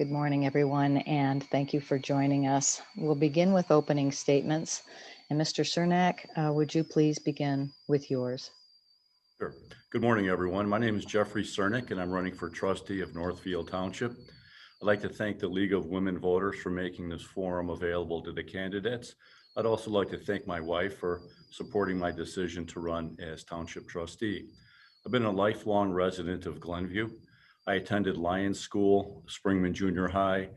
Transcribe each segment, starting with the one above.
Good morning, everyone, and thank you for joining us. We'll begin with opening statements. And Mr. Cernek, would you please begin with yours? Sure. Good morning, everyone. My name is Jeffrey Cernek, and I'm running for trustee of Northfield Township. I'd like to thank the League of Women Voters for making this forum available to the candidates. I'd also like to thank my wife for supporting my decision to run as Township Trustee. I've been a lifelong resident of Glenview. I attended Lyons School, Springman Junior High,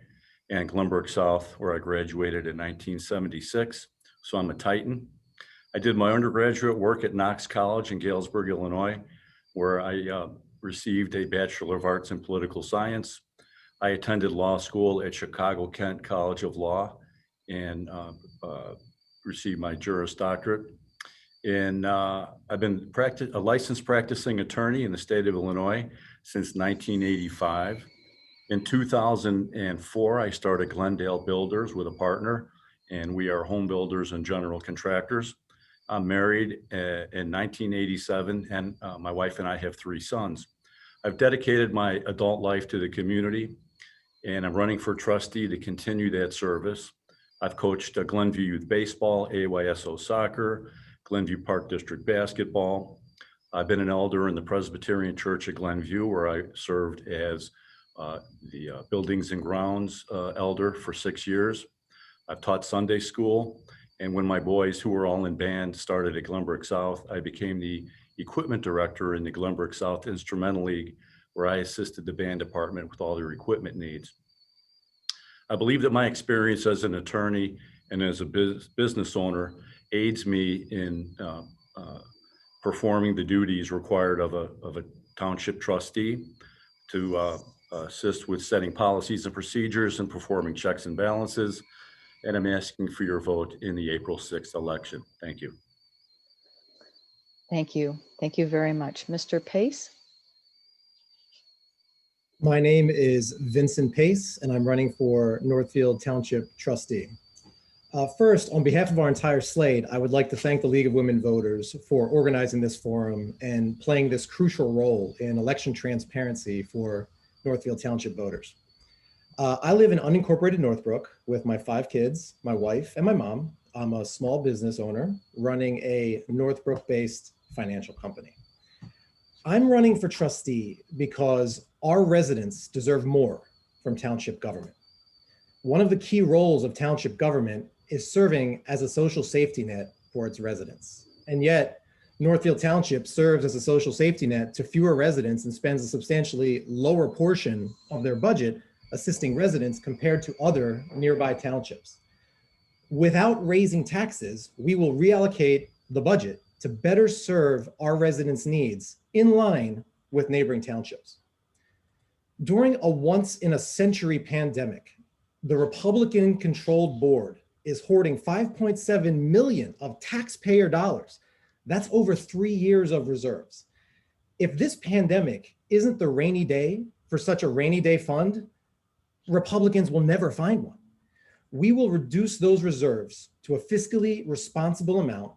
and Glenbrook South, where I graduated in 1976. So I'm a Titan. I did my undergraduate work at Knox College in Galesburg, Illinois, where I received a Bachelor of Arts in Political Science. I attended law school at Chicago-Kent College of Law and received my Juris Doctorate. And I've been a licensed practicing attorney in the state of Illinois since 1985. In 2004, I started Glendale Builders with a partner, and we are home builders and general contractors. I'm married in 1987, and my wife and I have 3 sons. I've dedicated my adult life to the community, and I'm running for trustee to continue that service. I've coached Glenview Youth Baseball, AYSO Soccer, Glenview Park District Basketball. I've been an elder in the Presbyterian Church at Glenview, where I served as the Buildings and Grounds elder for 6 years. I've taught Sunday school, and when my boys, who were all in band, started at Glenbrook South, I became the equipment director in the Glenbrook South Instrumental League, where I assisted the band department with all their equipment needs. I believe that my experience as an attorney and as a business owner aids me in performing the duties required of a township trustee to assist with setting policies and procedures and performing checks and balances. And I'm asking for your vote in the April 6th election. Thank you. Thank you. Thank you very much. Mr. Pace? My name is Vincent Pace, and I'm running for Northfield Township Trustee. First, on behalf of our entire slate, I would like to thank the League of Women Voters for organizing this forum and playing this crucial role in election transparency for Northfield Township voters. I live in unincorporated Northbrook with my 5 kids, my wife, and my mom. I'm a small business owner running a Northbrook-based financial company. I'm running for trustee because our residents deserve more from township government. One of the key roles of township government is serving as a social safety net for its residents. And yet, Northfield Township serves as a social safety net to fewer residents and spends a substantially lower portion of their budget assisting residents compared to other nearby townships. Without raising taxes, we will reallocate the budget to better serve our residents' needs in line with neighboring townships. During a once-in-a-century pandemic, the Republican-controlled board is hoarding $5.7 million of taxpayer dollars. That's over 3 years of reserves. If this pandemic isn't the rainy day for such a rainy day fund, Republicans will never find one. We will reduce those reserves to a fiscally responsible amount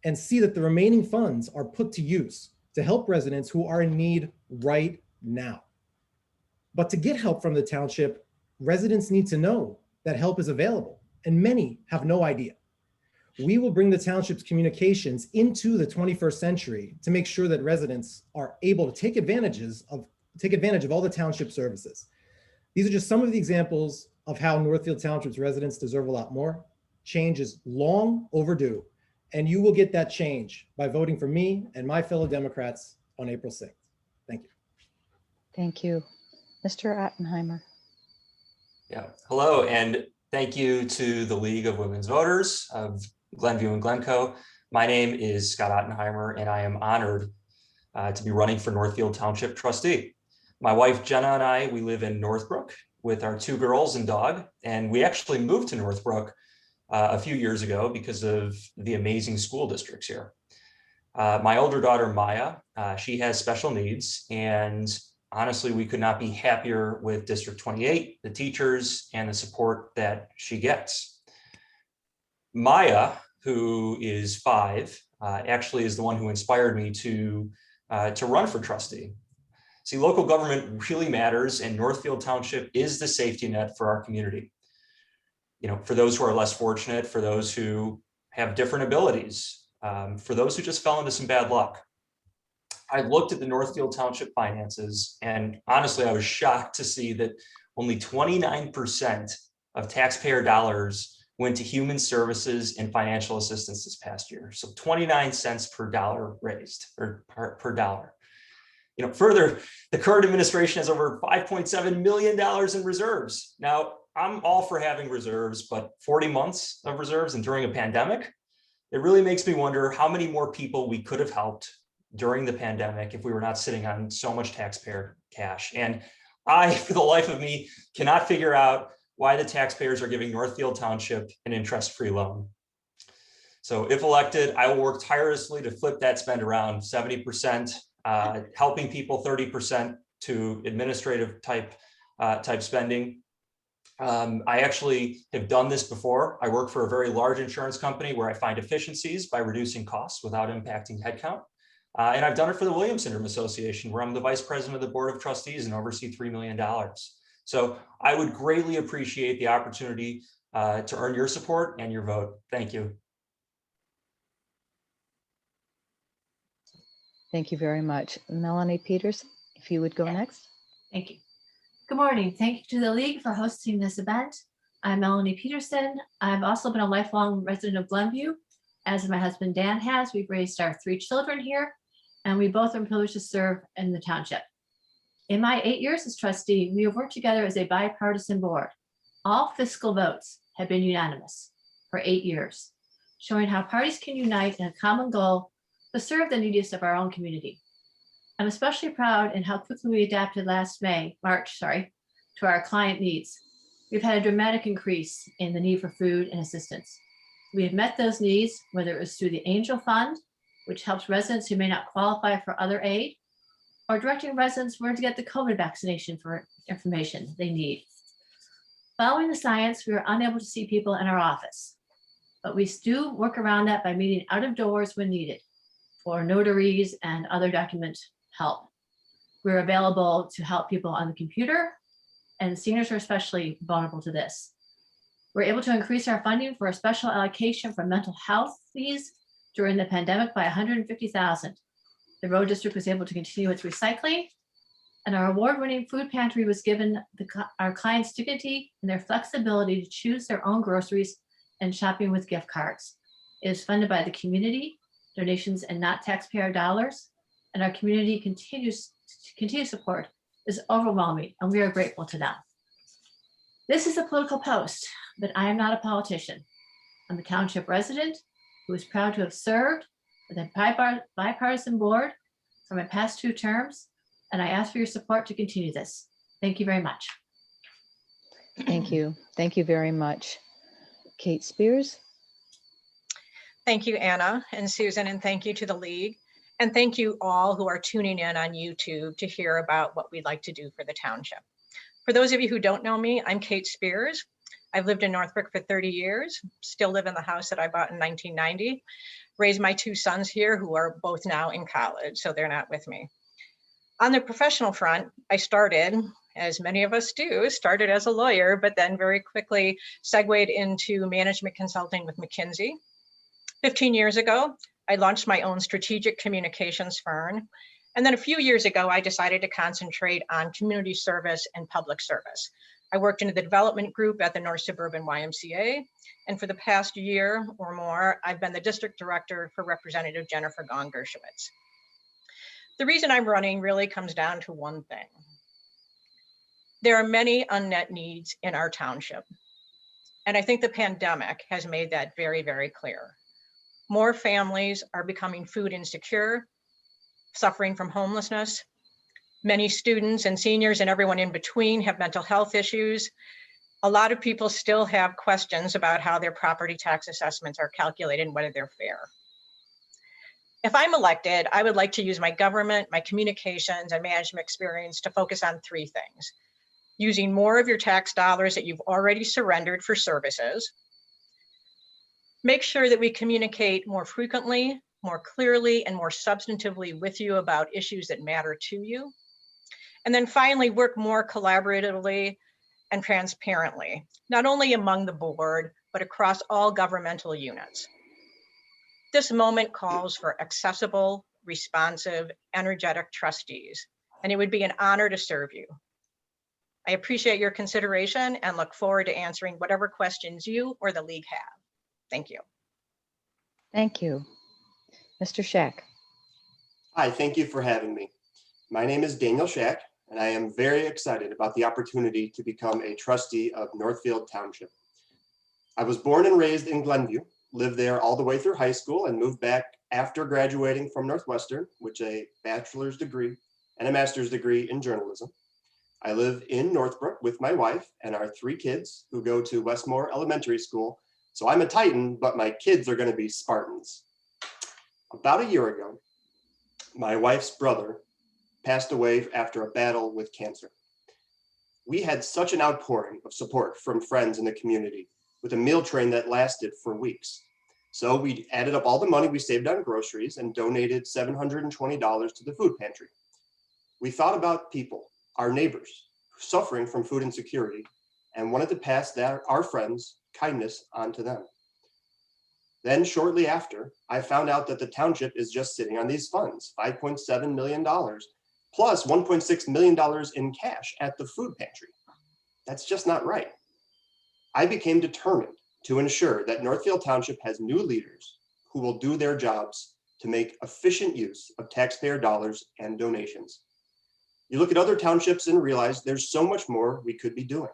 and see that the remaining funds are put to use to help residents who are in need right now. But to get help from the township, residents need to know that help is available, and many have no idea. We will bring the township's communications into the 21st century to make sure that residents are able to take advantage of all the township services. These are just some of the examples of how Northfield Township's residents deserve a lot more. Change is long overdue, and you will get that change by voting for me and my fellow Democrats on April 6th. Thank you. Thank you. Mr. Ottenheimer? Yeah, hello, and thank you to the League of Women's Voters of Glenview and Glencoe. My name is Scott Ottenheimer, and I am honored to be running for Northfield Township Trustee. My wife, Jenna, and I, we live in Northbrook with our 2 girls and dog, and we actually moved to Northbrook a few years ago because of the amazing school districts here. My older daughter, Maya, she has special needs, and honestly, we could not be happier with District 28, the teachers, and the support that she gets. Maya, who is 5, actually is the one who inspired me to run for trustee. See, local government really matters, and Northfield Township is the safety net for our community. For those who are less fortunate, for those who have different abilities, for those who just fell into some bad luck. I looked at the Northfield Township finances, and honestly, I was shocked to see that only 29% of taxpayer dollars went to human services and financial assistance this past year. So 29 cents per dollar raised, or per dollar. Further, the current administration has over $5.7 million in reserves. Now, I'm all for having reserves, but 40 months of reserves and during a pandemic, it really makes me wonder how many more people we could have helped during the pandemic if we were not sitting on so much taxpayer cash. And I, for the life of me, cannot figure out why the taxpayers are giving Northfield Township an interest-free loan. So if elected, I will work tirelessly to flip that spend around 70%, helping people 30% to administrative type spending. I actually have done this before. I work for a very large insurance company where I find efficiencies by reducing costs without impacting headcount. And I've done it for the Williams Syndrome Association, where I'm the vice president of the board of trustees and oversee $3 million. So I would greatly appreciate the opportunity to earn your support and your vote. Thank you. Thank you very much. Melanie Peterson, if you would go next. Thank you. Good morning. Thank you to the League for hosting this event. I'm Melanie Peterson. I've also been a lifelong resident of Glenview. As my husband Dan has, we've raised our 3 children here, and we both are privileged to serve in the township. In my 8 years as trustee, we have worked together as a bipartisan board. All fiscal votes have been unanimous for 8 years, showing how parties can unite in a common goal to serve the neediest of our own community. I'm especially proud in how quickly we adapted last March, to our client needs. We've had a dramatic increase in the need for food and assistance. We have met those needs, whether it was through the Angel Fund, which helps residents who may not qualify for other aid, or directing residents where to get the COVID vaccination for information they need. Following the science, we were unable to see people in our office, but we do work around that by meeting out of doors when needed for notaries and other document help. We're available to help people on the computer, and seniors are especially vulnerable to this. We're able to increase our funding for a special allocation for mental health fees during the pandemic by $150,000. The road district was able to continue its recycling, and our award-winning food pantry was given our clients dignity and their flexibility to choose their own groceries and shopping with gift cards. It is funded by the community, donations and not taxpayer dollars, and our community continued support is overwhelming, and we are grateful to them. This is a political post, but I am not a politician. I'm a township resident who is proud to have served with a bipartisan board for my past 2 terms, and I ask for your support to continue this. Thank you very much. Thank you. Thank you very much. Kate Spears. Thank you, Anna and Susan, and thank you to the League. And thank you all who are tuning in on YouTube to hear about what we'd like to do for the township. For those of you who don't know me, I'm Kate Spears. I've lived in Northbrook for 30 years, still live in the house that I bought in 1990, raised my 2 sons here who are both now in college, so they're not with me. On the professional front, I started, as many of us do, started as a lawyer, but then very quickly segued into management consulting with McKinsey. 15 years ago, I launched my own strategic communications firm. And then a few years ago, I decided to concentrate on community service and public service. I worked in the development group at the North Suburban YMCA. And for the past year or more, I've been the district director for Representative Jennifer Gong-Dershowitz. The reason I'm running really comes down to one thing. There are many unmet needs in our township. And I think the pandemic has made that very, very clear. More families are becoming food insecure, suffering from homelessness. Many students and seniors and everyone in between have mental health issues. A lot of people still have questions about how their property tax assessments are calculated and whether they're fair. If I'm elected, I would like to use my government, my communications, and management experience to focus on 3 things. Using more of your tax dollars that you've already surrendered for services. Make sure that we communicate more frequently, more clearly, and more substantively with you about issues that matter to you. And then finally, work more collaboratively and transparently, not only among the board, but across all governmental units. This moment calls for accessible, responsive, energetic trustees, and it would be an honor to serve you. I appreciate your consideration and look forward to answering whatever questions you or the league have. Thank you. Thank you. Mr. Schack. Hi, thank you for having me. My name is Daniel Schack, and I am very excited about the opportunity to become a trustee of Northfield Township. I was born and raised in Glenview, lived there all the way through high school, and moved back after graduating from Northwestern, with a bachelor's degree and a master's degree in journalism. I live in Northbrook with my wife and our 3 kids who go to Westmore Elementary School. So I'm a Titan, but my kids are going to be Spartans. About a year ago, my wife's brother passed away after a battle with cancer. We had such an outpouring of support from friends in the community with a meal train that lasted for weeks. So we added up all the money we saved on groceries and donated $720 to the food pantry. We thought about people, our neighbors, suffering from food insecurity, and wanted to pass our friends' kindness on to them. Then shortly after, I found out that the township is just sitting on these funds, $5.7 million, plus $1.6 million in cash at the food pantry. That's just not right. I became determined to ensure that Northfield Township has new leaders who will do their jobs to make efficient use of taxpayer dollars and donations. You look at other townships and realize there's so much more we could be doing.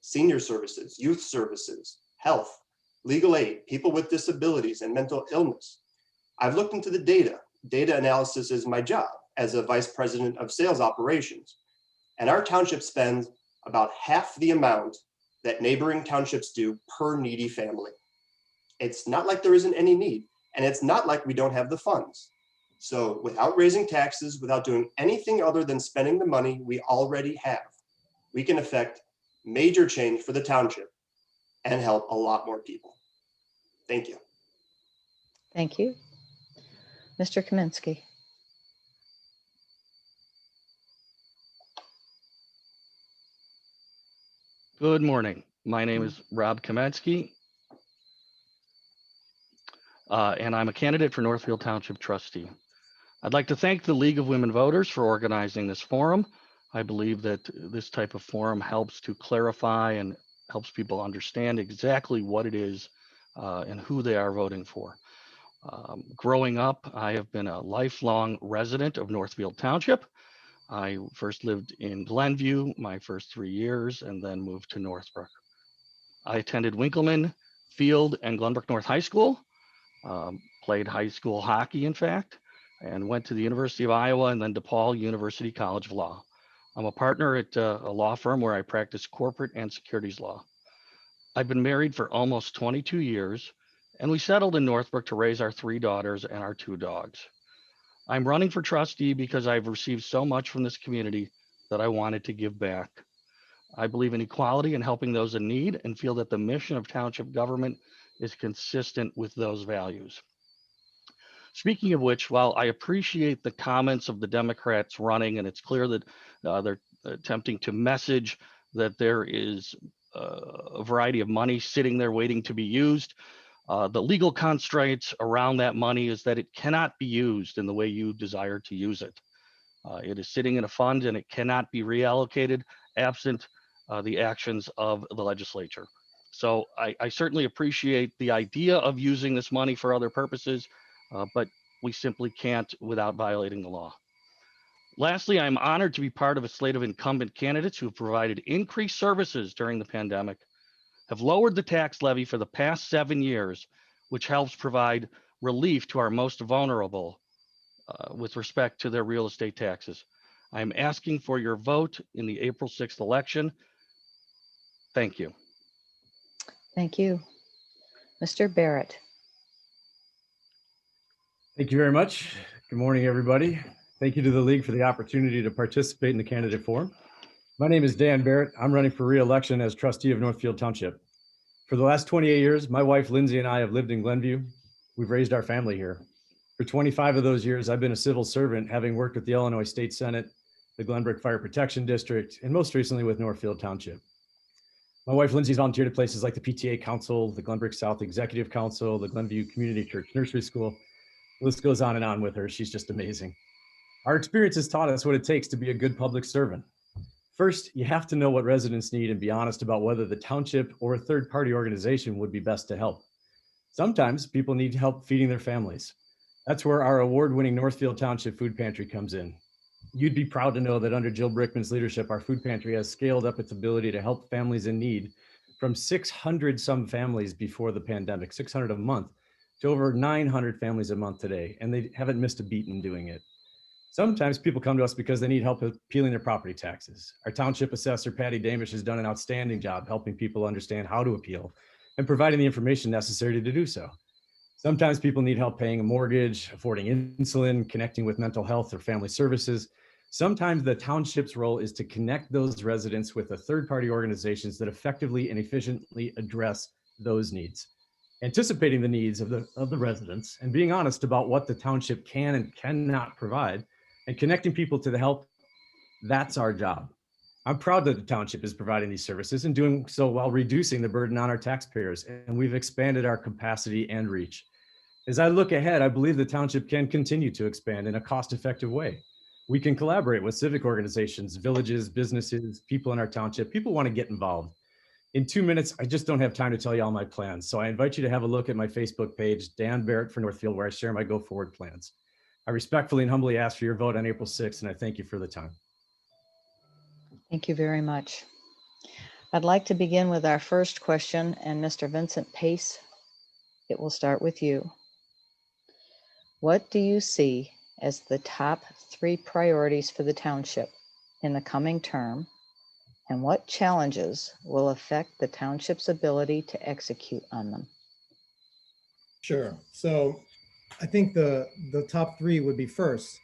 Senior services, youth services, health, legal aid, people with disabilities and mental illness. I've looked into the data. Data analysis is my job as a vice president of sales operations. And our township spends about half the amount that neighboring townships do per needy family. It's not like there isn't any need, and it's not like we don't have the funds. So without raising taxes, without doing anything other than spending the money we already have, we can affect major change for the township and help a lot more people. Thank you. Thank you. Mr. Kamensky. Good morning. My name is Rob Kamensky, and I'm a candidate for Northfield Township Trustee. I'd like to thank the League of Women Voters for organizing this forum. I believe that this type of forum helps to clarify and helps people understand exactly what it is and who they are voting for. Growing up, I have been a lifelong resident of Northfield Township. I first lived in Glenview my first 3 years and then moved to Northbrook. I attended Winkleman Field and Glenbrook North High School, played high school hockey, in fact, and went to the University of Iowa and then DePaul University College of Law. I'm a partner at a law firm where I practice corporate and securities law. I've been married for almost 22 years, and we settled in Northbrook to raise our 3 daughters and our 2 dogs. I'm running for trustee because I've received so much from this community that I wanted to give back. I believe in equality and helping those in need and feel that the mission of township government is consistent with those values. Speaking of which, while I appreciate the comments of the Democrats running, and it's clear that they're attempting to message that there is a variety of money sitting there waiting to be used, the legal constraints around that money is that it cannot be used in the way you desire to use it. It is sitting in a fund and it cannot be reallocated absent the actions of the legislature. So I certainly appreciate the idea of using this money for other purposes, but we simply can't without violating the law. Lastly, I'm honored to be part of a slate of incumbent candidates who have provided increased services during the pandemic, have lowered the tax levy for the past 7 years, which helps provide relief to our most vulnerable with respect to their real estate taxes. I'm asking for your vote in the April 6th election. Thank you. Thank you. Mr. Barrett. Thank you very much. Good morning, everybody. Thank you to the League for the opportunity to participate in the candidate forum. My name is Dan Barrett. I'm running for re-election as trustee of Northfield Township. For the last 28 years, my wife, Lindsay, and I have lived in Glenview. We've raised our family here. For 25 of those years, I've been a civil servant, having worked with the Illinois State Senate, the Glenbrook Fire Protection District, and most recently with Northfield Township. My wife Lindsay's volunteered at places like the PTA Council, the Glenbrook South Executive Council, the Glenview Community Church Nursery School. The list goes on and on with her. She's just amazing. Our experience has taught us what it takes to be a good public servant. First, you have to know what residents need and be honest about whether the township or a third-party organization would be best to help. Sometimes people need help feeding their families. That's where our award-winning Northfield Township Food Pantry comes in. You'd be proud to know that under Jill Brickman's leadership, our food pantry has scaled up its ability to help families in need from 600 some families before the pandemic, 600 a month, to over 900 families a month today, and they haven't missed a beat in doing it. Sometimes people come to us because they need help appealing their property taxes. Our township assessor, Patty Damish, has done an outstanding job helping people understand how to appeal and providing the information necessary to do so. Sometimes people need help paying a mortgage, affording insulin, connecting with mental health or family services. Sometimes the township's role is to connect those residents with the third-party organizations that effectively and efficiently address those needs. Anticipating the needs of the residents and being honest about what the township can and cannot provide and connecting people to the help, that's our job. I'm proud that the township is providing these services and doing so while reducing the burden on our taxpayers, and we've expanded our capacity and reach. As I look ahead, I believe the township can continue to expand in a cost-effective way. We can collaborate with civic organizations, villages, businesses, people in our township. People want to get involved. In 2 minutes, I just don't have time to tell you all my plans. So I invite you to have a look at my Facebook page, Dan Barrett for Northfield, where I share my go forward plans. I respectfully and humbly ask for your vote on April 6th, and I thank you for the time. Thank you very much. I'd like to begin with our first question, and Mr. Vincent Pace, it will start with you. What do you see as the top 3 priorities for the township in the coming term, and what challenges will affect the township's ability to execute on them? Sure. So I think the top 3 would be first,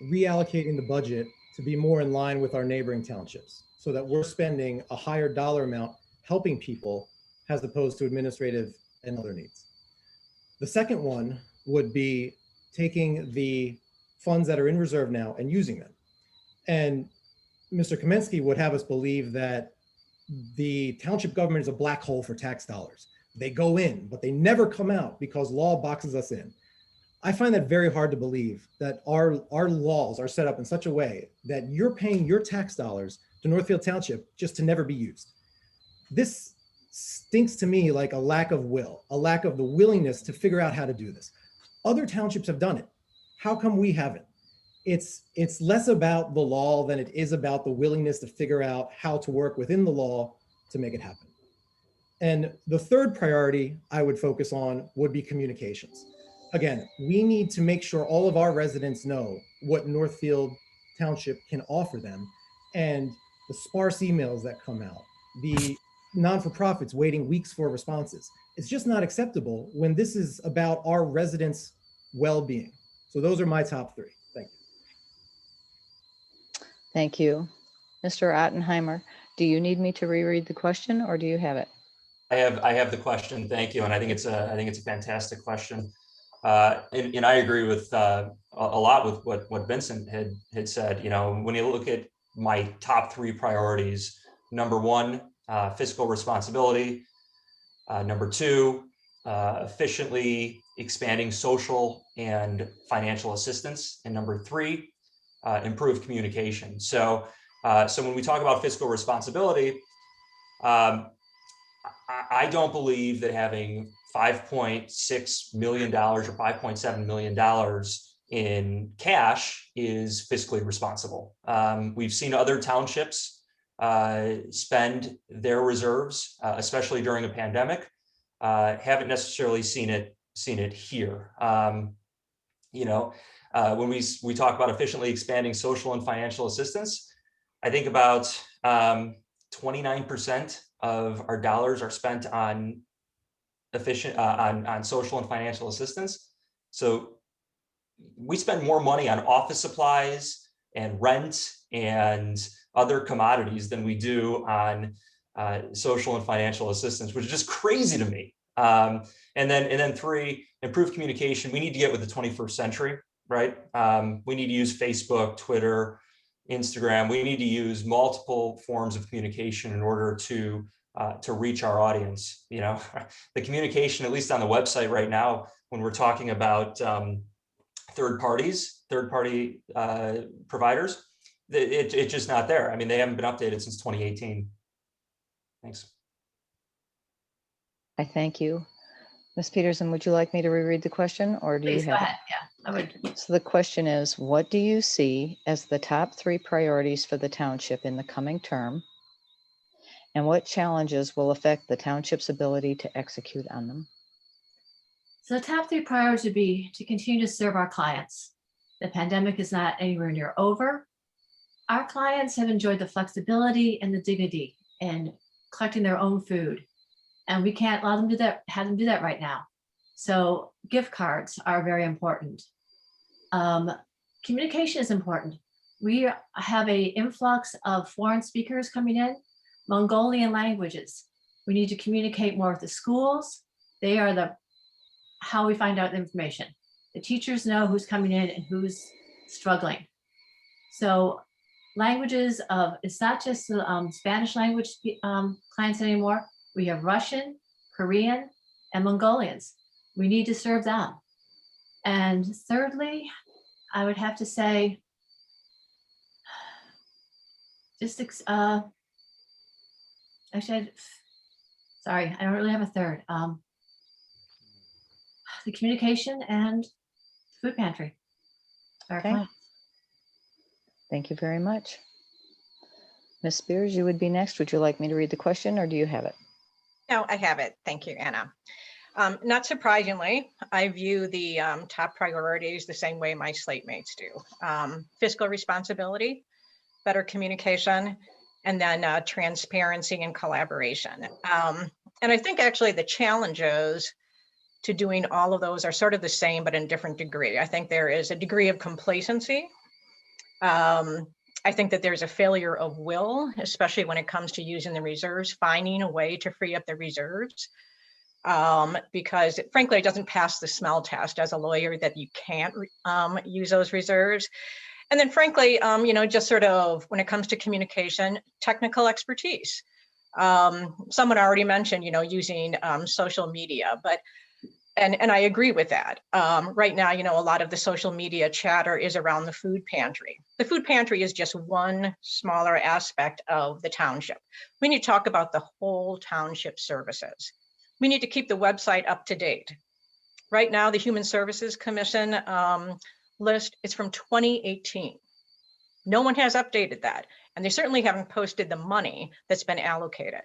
reallocating the budget to be more in line with our neighboring townships so that we're spending a higher dollar amount helping people as opposed to administrative and other needs. The second one would be taking the funds that are in reserve now and using them. And Mr. Kamensky would have us believe that the township government is a black hole for tax dollars. They go in, but they never come out because law boxes us in. I find that very hard to believe that our laws are set up in such a way that you're paying your tax dollars to Northfield Township just to never be used. This stinks to me like a lack of will, a lack of the willingness to figure out how to do this. Other townships have done it. How come we haven't? It's less about the law than it is about the willingness to figure out how to work within the law to make it happen. And the third priority I would focus on would be communications. Again, we need to make sure all of our residents know what Northfield Township can offer them, and the sparse emails that come out, the non-for-profits waiting weeks for responses. It's just not acceptable when this is about our residents' well-being. So those are my top 3. Thank you. Thank you. Mr. Ottenheimer, do you need me to reread the question or do you have it? I have the question. Thank you, and I think it's a fantastic question. And I agree with a lot with what Vincent had said. You know, when you look at my top 3 priorities, number 1, fiscal responsibility. Number 2, efficiently expanding social and financial assistance. And number 3, improve communication. So when we talk about fiscal responsibility, I don't believe that having $5.6 million or $5.7 million in cash is fiscally responsible. We've seen other townships spend their reserves, especially during a pandemic. Haven't necessarily seen it here. You know, when we talk about efficiently expanding social and financial assistance, I think about 29% of our dollars are spent on on social and financial assistance. So we spend more money on office supplies and rent and other commodities than we do on social and financial assistance, which is just crazy to me. And then 3, improve communication. We need to get with the 21st century, right? We need to use Facebook, Twitter, Instagram. We need to use multiple forms of communication in order to reach our audience. You know, the communication, at least on the website right now, when we're talking about third-party providers, it's just not there. I mean, they haven't been updated since 2018. Thanks. I thank you. Ms. Peterson, would you like me to reread the question, or do Please you go have ahead. Yeah, I would. it? So the question is, what do you see as the top 3 priorities for the township in the coming term? And what challenges will affect the township's ability to execute on them? So the top 3 priorities would be to continue to serve our clients. The pandemic is not anywhere near over. Our clients have enjoyed the flexibility and the dignity in collecting their own food. And we can't allow them to have them do that right now. So gift cards are very important. Communication is important. We have an influx of foreign speakers coming in, Mongolian languages. We need to communicate more with the schools. They are how we find out the information. The teachers know who's coming in and who's struggling. So languages it's not just the Spanish language clients anymore. We have Russian, Korean, and Mongolians. We need to serve them. And thirdly, I would have to say, actually, sorry, I don't really have a third. The communication and food pantry. Okay. Thank you very much. Ms. Spears, you would be next. Would you like me to read the question, or do you have it? No, I have it. Thank you, Anna. Not surprisingly, I view the top priorities the same way my slate mates do. Fiscal responsibility, better communication, and then transparency and collaboration. And I think actually the challenges to doing all of those are sort of the same, but in a different degree. I think there is a degree of complacency. I think that there's a failure of will, especially when it comes to using the reserves, finding a way to free up the reserves. Because frankly, it doesn't pass the smell test as a lawyer that you can't use those reserves. And then frankly, just sort of when it comes to communication, technical expertise. Someone already mentioned, using social media, but and I agree with that. Right now, a lot of the social media chatter is around the food pantry. The food pantry is just one smaller aspect of the township. We need to talk about the whole township services. We need to keep the website up to date. Right now, the Human Services Commission list is from 2018. No one has updated that, and they certainly haven't posted the money that's been allocated.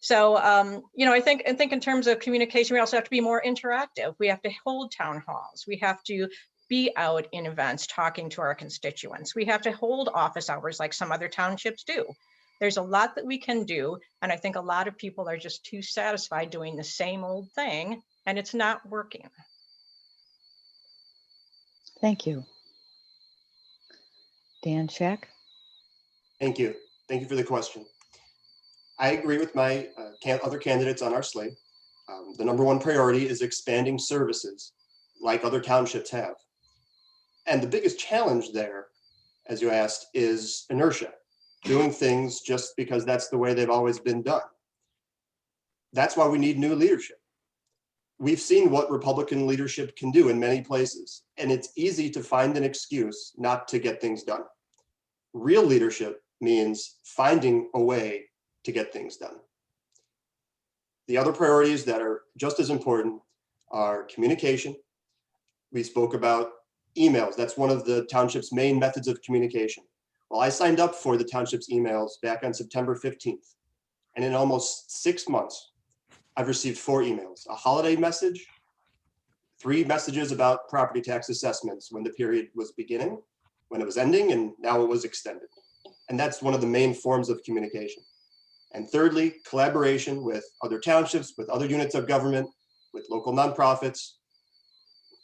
So, I think in terms of communication, we also have to be more interactive. We have to hold town halls. We have to be out in events talking to our constituents. We have to hold office hours like some other townships do. There's a lot that we can do, and I think a lot of people are just too satisfied doing the same old thing, and it's not working. Thank you. Dan Schack. Thank you. Thank you for the question. I agree with my other candidates on our slate. The number one priority is expanding services like other townships have. And the biggest challenge there, as you asked, is inertia, doing things just because that's the way they've always been done. That's why we need new leadership. We've seen what Republican leadership can do in many places, and it's easy to find an excuse not to get things done. Real leadership means finding a way to get things done. The other priorities that are just as important are communication. We spoke about emails. That's one of the township's main methods of communication. Well, I signed up for the township's emails back on September 15th, and in almost 6 months, I've received 4 emails, a holiday message, 3 messages about property tax assessments when the period was beginning, when it was ending, and now it was extended. And that's one of the main forms of communication. And thirdly, collaboration with other townships, with other units of government, with local nonprofits.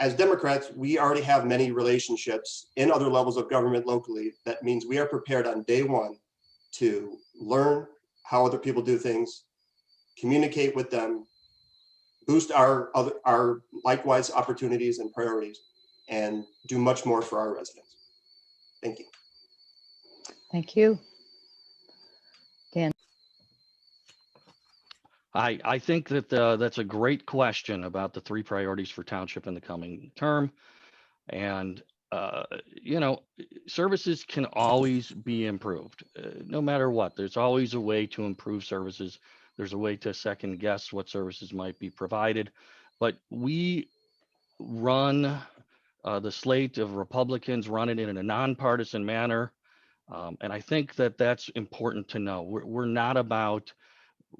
As Democrats, we already have many relationships in other levels of government locally. That means we are prepared on day one to learn how other people do things, communicate with them, boost our likewise opportunities and priorities, and do much more for our residents. Thank you. Thank you. Dan. I think that that's a great question about the 3 priorities for township in the coming term. And, you know, services can always be improved, no matter what. There's always a way to improve services. There's a way to second guess what services might be provided. But we run the slate of Republicans, run it in a nonpartisan manner. And I think that that's important to know. We're not about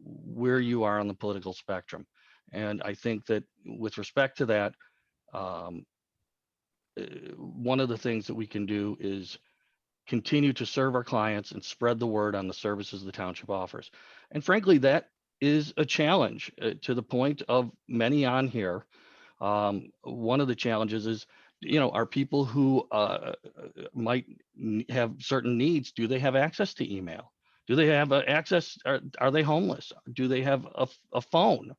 where you are on the political spectrum. And I think that with respect to that, one of the things that we can do is continue to serve our clients and spread the word on the services the township offers. And frankly, that is a challenge to the point of many on here. One of the challenges is, you know, are people who might have certain needs, do they have access to email? Do they have access? Are they homeless? Do they have a phone?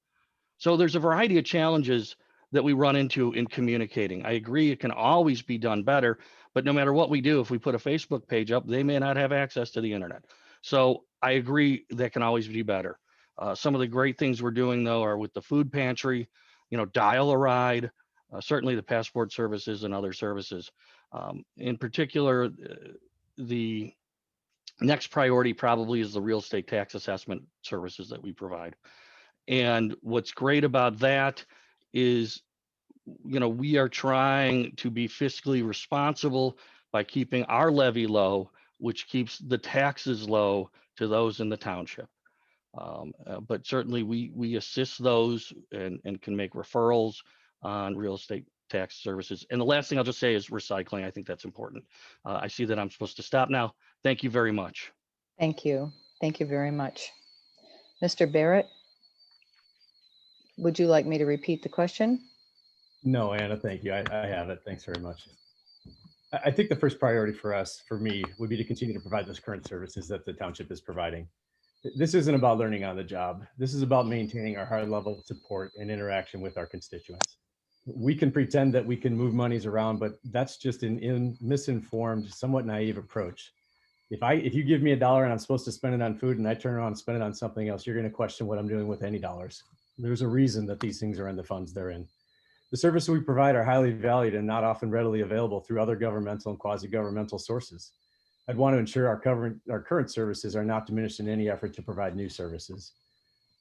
So there's a variety of challenges that we run into in communicating. I agree it can always be done better, but no matter what we do, if we put a Facebook page up, they may not have access to the internet. So I agree that can always be better. Some of the great things we're doing though are with the food pantry, you know, dial a ride, certainly the passport services and other services. In particular, the next priority probably is the real estate tax assessment services that we provide. And what's great about that is, you know, we are trying to be fiscally responsible by keeping our levy low, which keeps the taxes low to those in the township. But certainly we assist those and can make referrals on real estate tax services. And the last thing I'll just say is recycling. I think that's important. I see that I'm supposed to stop now. Thank you very much. Thank you. Thank you very much. Mr. Barrett, would you like me to repeat the question? No, Anna, thank you. I have it. Thanks very much. I think the first priority for us, for me, would be to continue to provide those current services that the township is providing. This isn't about learning on the job. This is about maintaining our high level of support and interaction with our constituents. We can pretend that we can move monies around, but that's just an misinformed, somewhat naive approach. If you give me $1 and I'm supposed to spend it on food and I turn around and spend it on something else, you're going to question what I'm doing with any dollars. There's a reason that these things are in the funds they're in. The services we provide are highly valued and not often readily available through other governmental and quasi-governmental sources. I'd want to ensure our current services are not diminished in any effort to provide new services.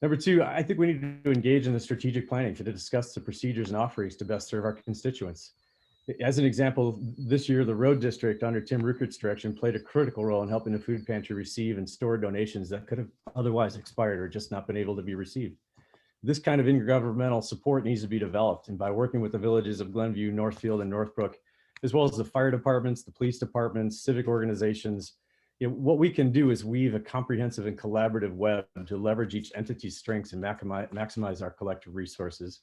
Number 2, I think we need to engage in the strategic planning to discuss the procedures and offerings to best serve our constituents. As an example, this year, the road district under Tim Ruckert's direction played a critical role in helping the food pantry receive and store donations that could have otherwise expired or just not been able to be received. This kind of intergovernmental support needs to be developed, and by working with the villages of Glenview, Northfield, and Northbrook, as well as the fire departments, the police departments, civic organizations, what we can do is weave a comprehensive and collaborative web to leverage each entity's strengths and maximize our collective resources.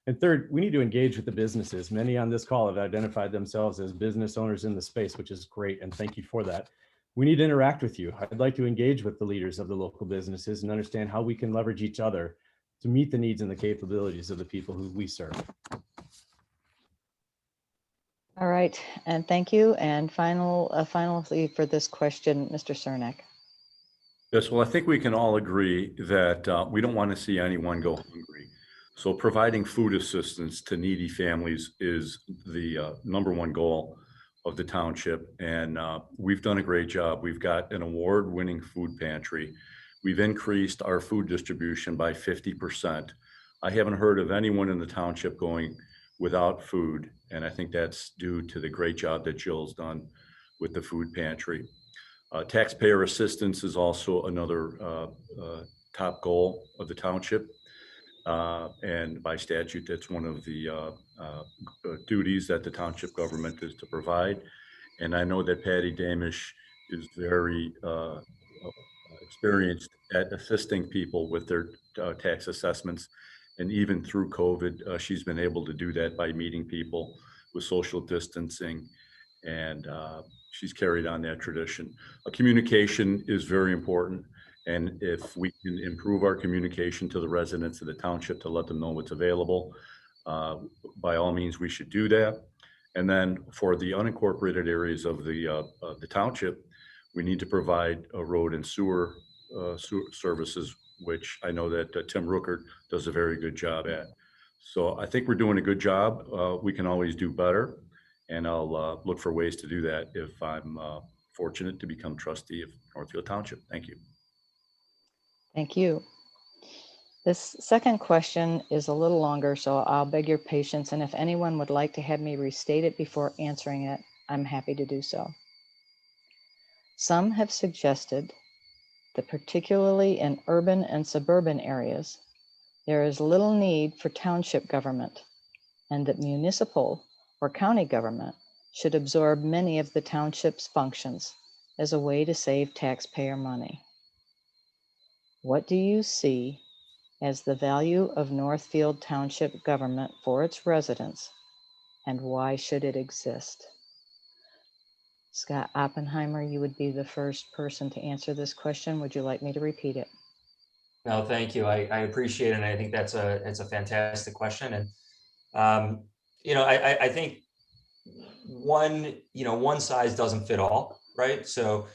And third, we need to engage with the businesses. Many on this call have identified themselves as business owners in the space, which is great, and thank you for that. We need to interact with you. I'd like to engage with the leaders of the local businesses and understand how we can leverage each other to meet the needs and the capabilities of the people who we serve. All right, and thank you. And finally for this question, Mr. Cernek. Yes, well, I think we can all agree that we don't want to see anyone go hungry. So providing food assistance to needy families is the #1 goal of the township. And we've done a great job. We've got an award-winning food pantry. We've increased our food distribution by 50%. I haven't heard of anyone in the township going without food. And I think that's due to the great job that Jill's done with the food pantry. Taxpayer assistance is also another top goal of the township. And by statute, that's one of the duties that the township government is to provide. And I know that Patty Damish is very experienced at assisting people with their tax assessments. And even through COVID, she's been able to do that by meeting people with social distancing. And she's carried on that tradition. Communication is very important. And if we can improve our communication to the residents of the township to let them know what's available, by all means, we should do that. And then for the unincorporated areas of the township, We need to provide a road and sewer services, which I know that Tim Rookert does a very good job at. So I think we're doing a good job. We can always do better, and I'll look for ways to do that if I'm fortunate to become trustee of Northfield Township. Thank you. Thank you. This second question is a little longer, so I'll beg your patience. And if anyone would like to have me restate it before answering it, I'm happy to do so. Some have suggested that particularly in urban and suburban areas, there is little need for township government, and that municipal or county government should absorb many of the township's functions as a way to save taxpayer money. What do you see as the value of Northfield Township government for its residents, and why should it exist? Scott Ottenheimer, you would be the first person to answer this question. Would you like me to repeat it? No, thank you. I appreciate it. And I think it's a fantastic question. And, I think one size doesn't fit all, right? So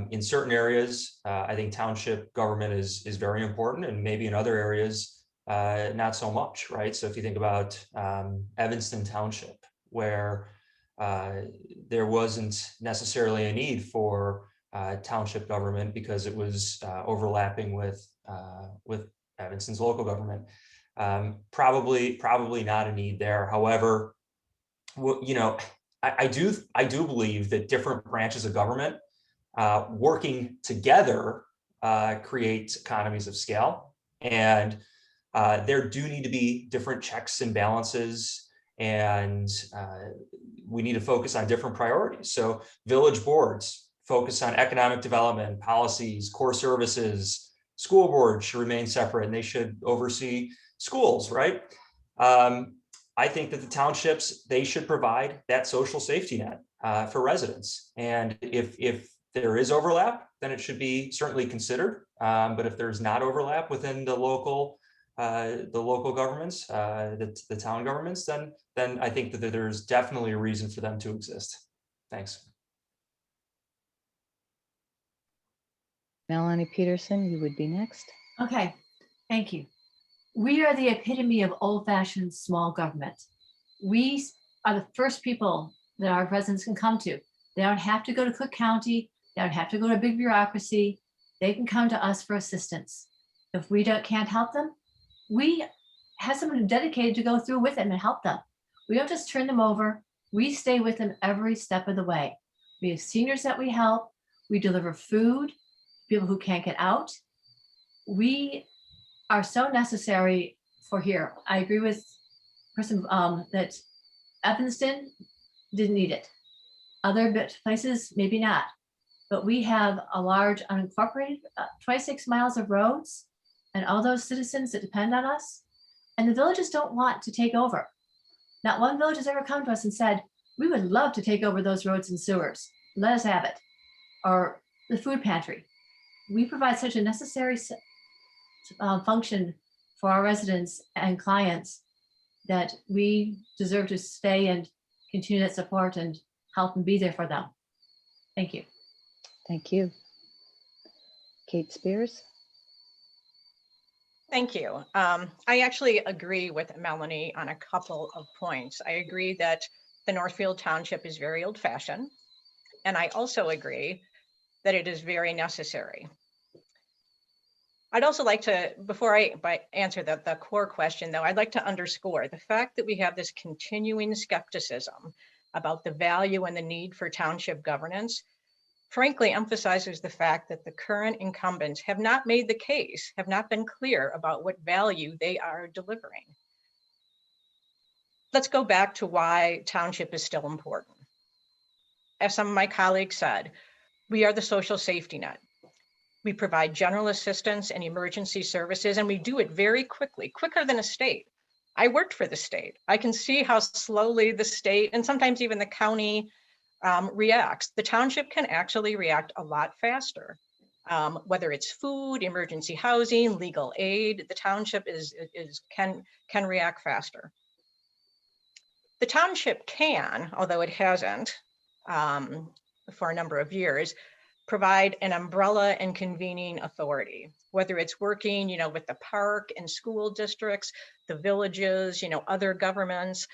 in certain areas, I think township government is very important, and maybe in other areas, not so much, right? So if you think about Evanston Township, where there wasn't necessarily a need for township government because it was overlapping with Evanston's local government. Probably not a need there. However, I do believe that different branches of government working together create economies of scale, and there do need to be different checks and balances, and we need to focus on different priorities. So village boards focus on economic development, policies, core services. School boards should remain separate, and they should oversee schools, right? I think that the townships, they should provide that social safety net for residents. And if there is overlap, then it should be certainly considered. But if there's not overlap within the local governments, the town governments, then I think that there's definitely a reason for them to exist. Thanks. Melanie Peterson, you would be next. Okay, thank you. We are the epitome of old-fashioned small government. We are the first people that our residents can come to. They don't have to go to Cook County. They don't have to go to a big bureaucracy. They can come to us for assistance. If we can't help them, we have someone dedicated to go through with them and help them. We don't just turn them over. We stay with them every step of the way. We have seniors that we help. We deliver food to people who can't get out. We are so necessary for here. I agree with person that Evanston didn't need it. Other places, maybe not. But we have a large unincorporated 26 miles of roads and all those citizens that depend on us. And the villages don't want to take over. Not one village has ever come to us and said, we would love to take over those roads and sewers. Let us have it. Or the food pantry. We provide such a necessary function for our residents and clients that we deserve to stay and continue that support and help and be there for them. Thank you. Thank you. Kate Spears. Thank you. I actually agree with Melanie on a couple of points. I agree that the Northfield Township is very old-fashioned, and I also agree that it is very necessary. I'd also like to, before I answer the core question though, I'd like to underscore the fact that we have this continuing skepticism about the value and the need for township governance, frankly emphasizes the fact that the current incumbents have not made the case, have not been clear about what value they are delivering. Let's go back to why township is still important. As some of my colleagues said, we are the social safety net. We provide general assistance and emergency services, and we do it very quickly, quicker than a state. I worked for the state. I can see how slowly the state and sometimes even the county reacts. The township can actually react a lot faster. Whether it's food, emergency housing, legal aid, the township can react faster. The township can, although it hasn't for a number of years, provide an umbrella and convening authority, whether it's working, with the park and school districts, the villages, other governments.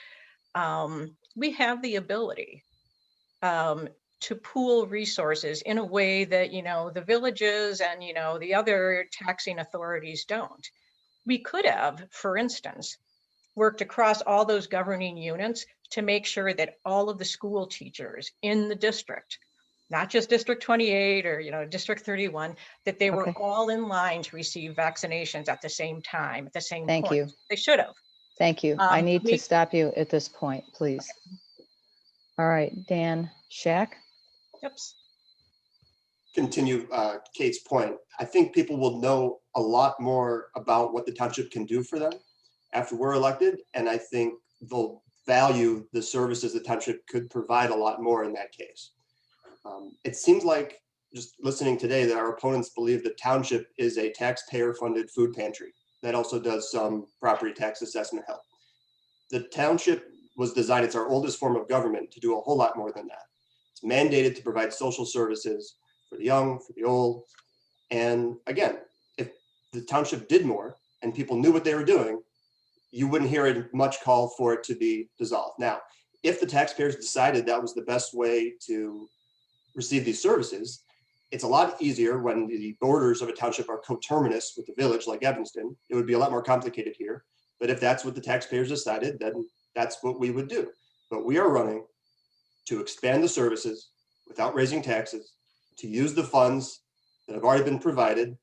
We have the ability to pool resources in a way that, the villages and, the other taxing authorities don't. We could have, for instance, worked across all those governing units to make sure that all of the school teachers in the district, not just District 28 or District 31, that they were Okay. all in line to receive vaccinations at the same time, at the same Thank point. you. They should have. Thank you. I need to we- stop you at this point, please. All right, Dan Schack. Yep. Continue Kate's point. I think people will know a lot more about what the township can do for them after we're elected. And I think they'll value the services the township could provide a lot more in that case. It seems like, just listening today, that our opponents believe the township is a taxpayer-funded food pantry that also does some property tax assessment help. The township was designed, it's our oldest form of government, to do a whole lot more than that. It's mandated to provide social services for the young, for the old. And again, if the township did more and people knew what they were doing, you wouldn't hear much call for it to be dissolved. Now, if the taxpayers decided that was the best way to receive these services, it's a lot easier when the borders of a township are coterminous with the village like Evanston. It would be a lot more complicated here. But if that's what the taxpayers decided, then that's what we would do. But we are running to expand the services without raising taxes, to use the funds that have already been provided.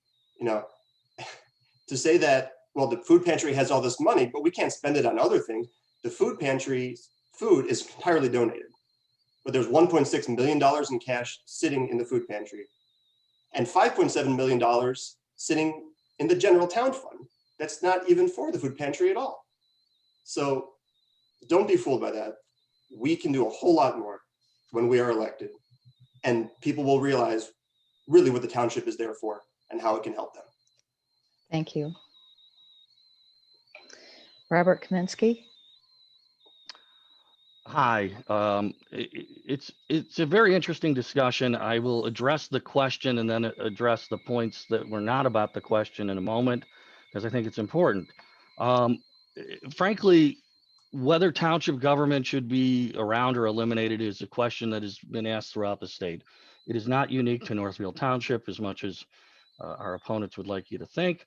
To say that, well, the food pantry has all this money, but we can't spend it on other things. The food pantry's food is entirely donated, but there's $1.6 million in cash sitting in the food pantry and $5.7 million sitting in the general town fund. That's not even for the food pantry at all. So don't be fooled by that. We can do a whole lot more when we are elected, and people will realize really what the township is there for and how it can help them. Thank you. Robert Kamensky. Hi, it's a very interesting discussion. I will address the question and then address the points that were not about the question in a moment, because I think it's important. Frankly, whether township government should be around or eliminated is a question that has been asked throughout the state. It is not unique to Northfield Township as much as our opponents would like you to think.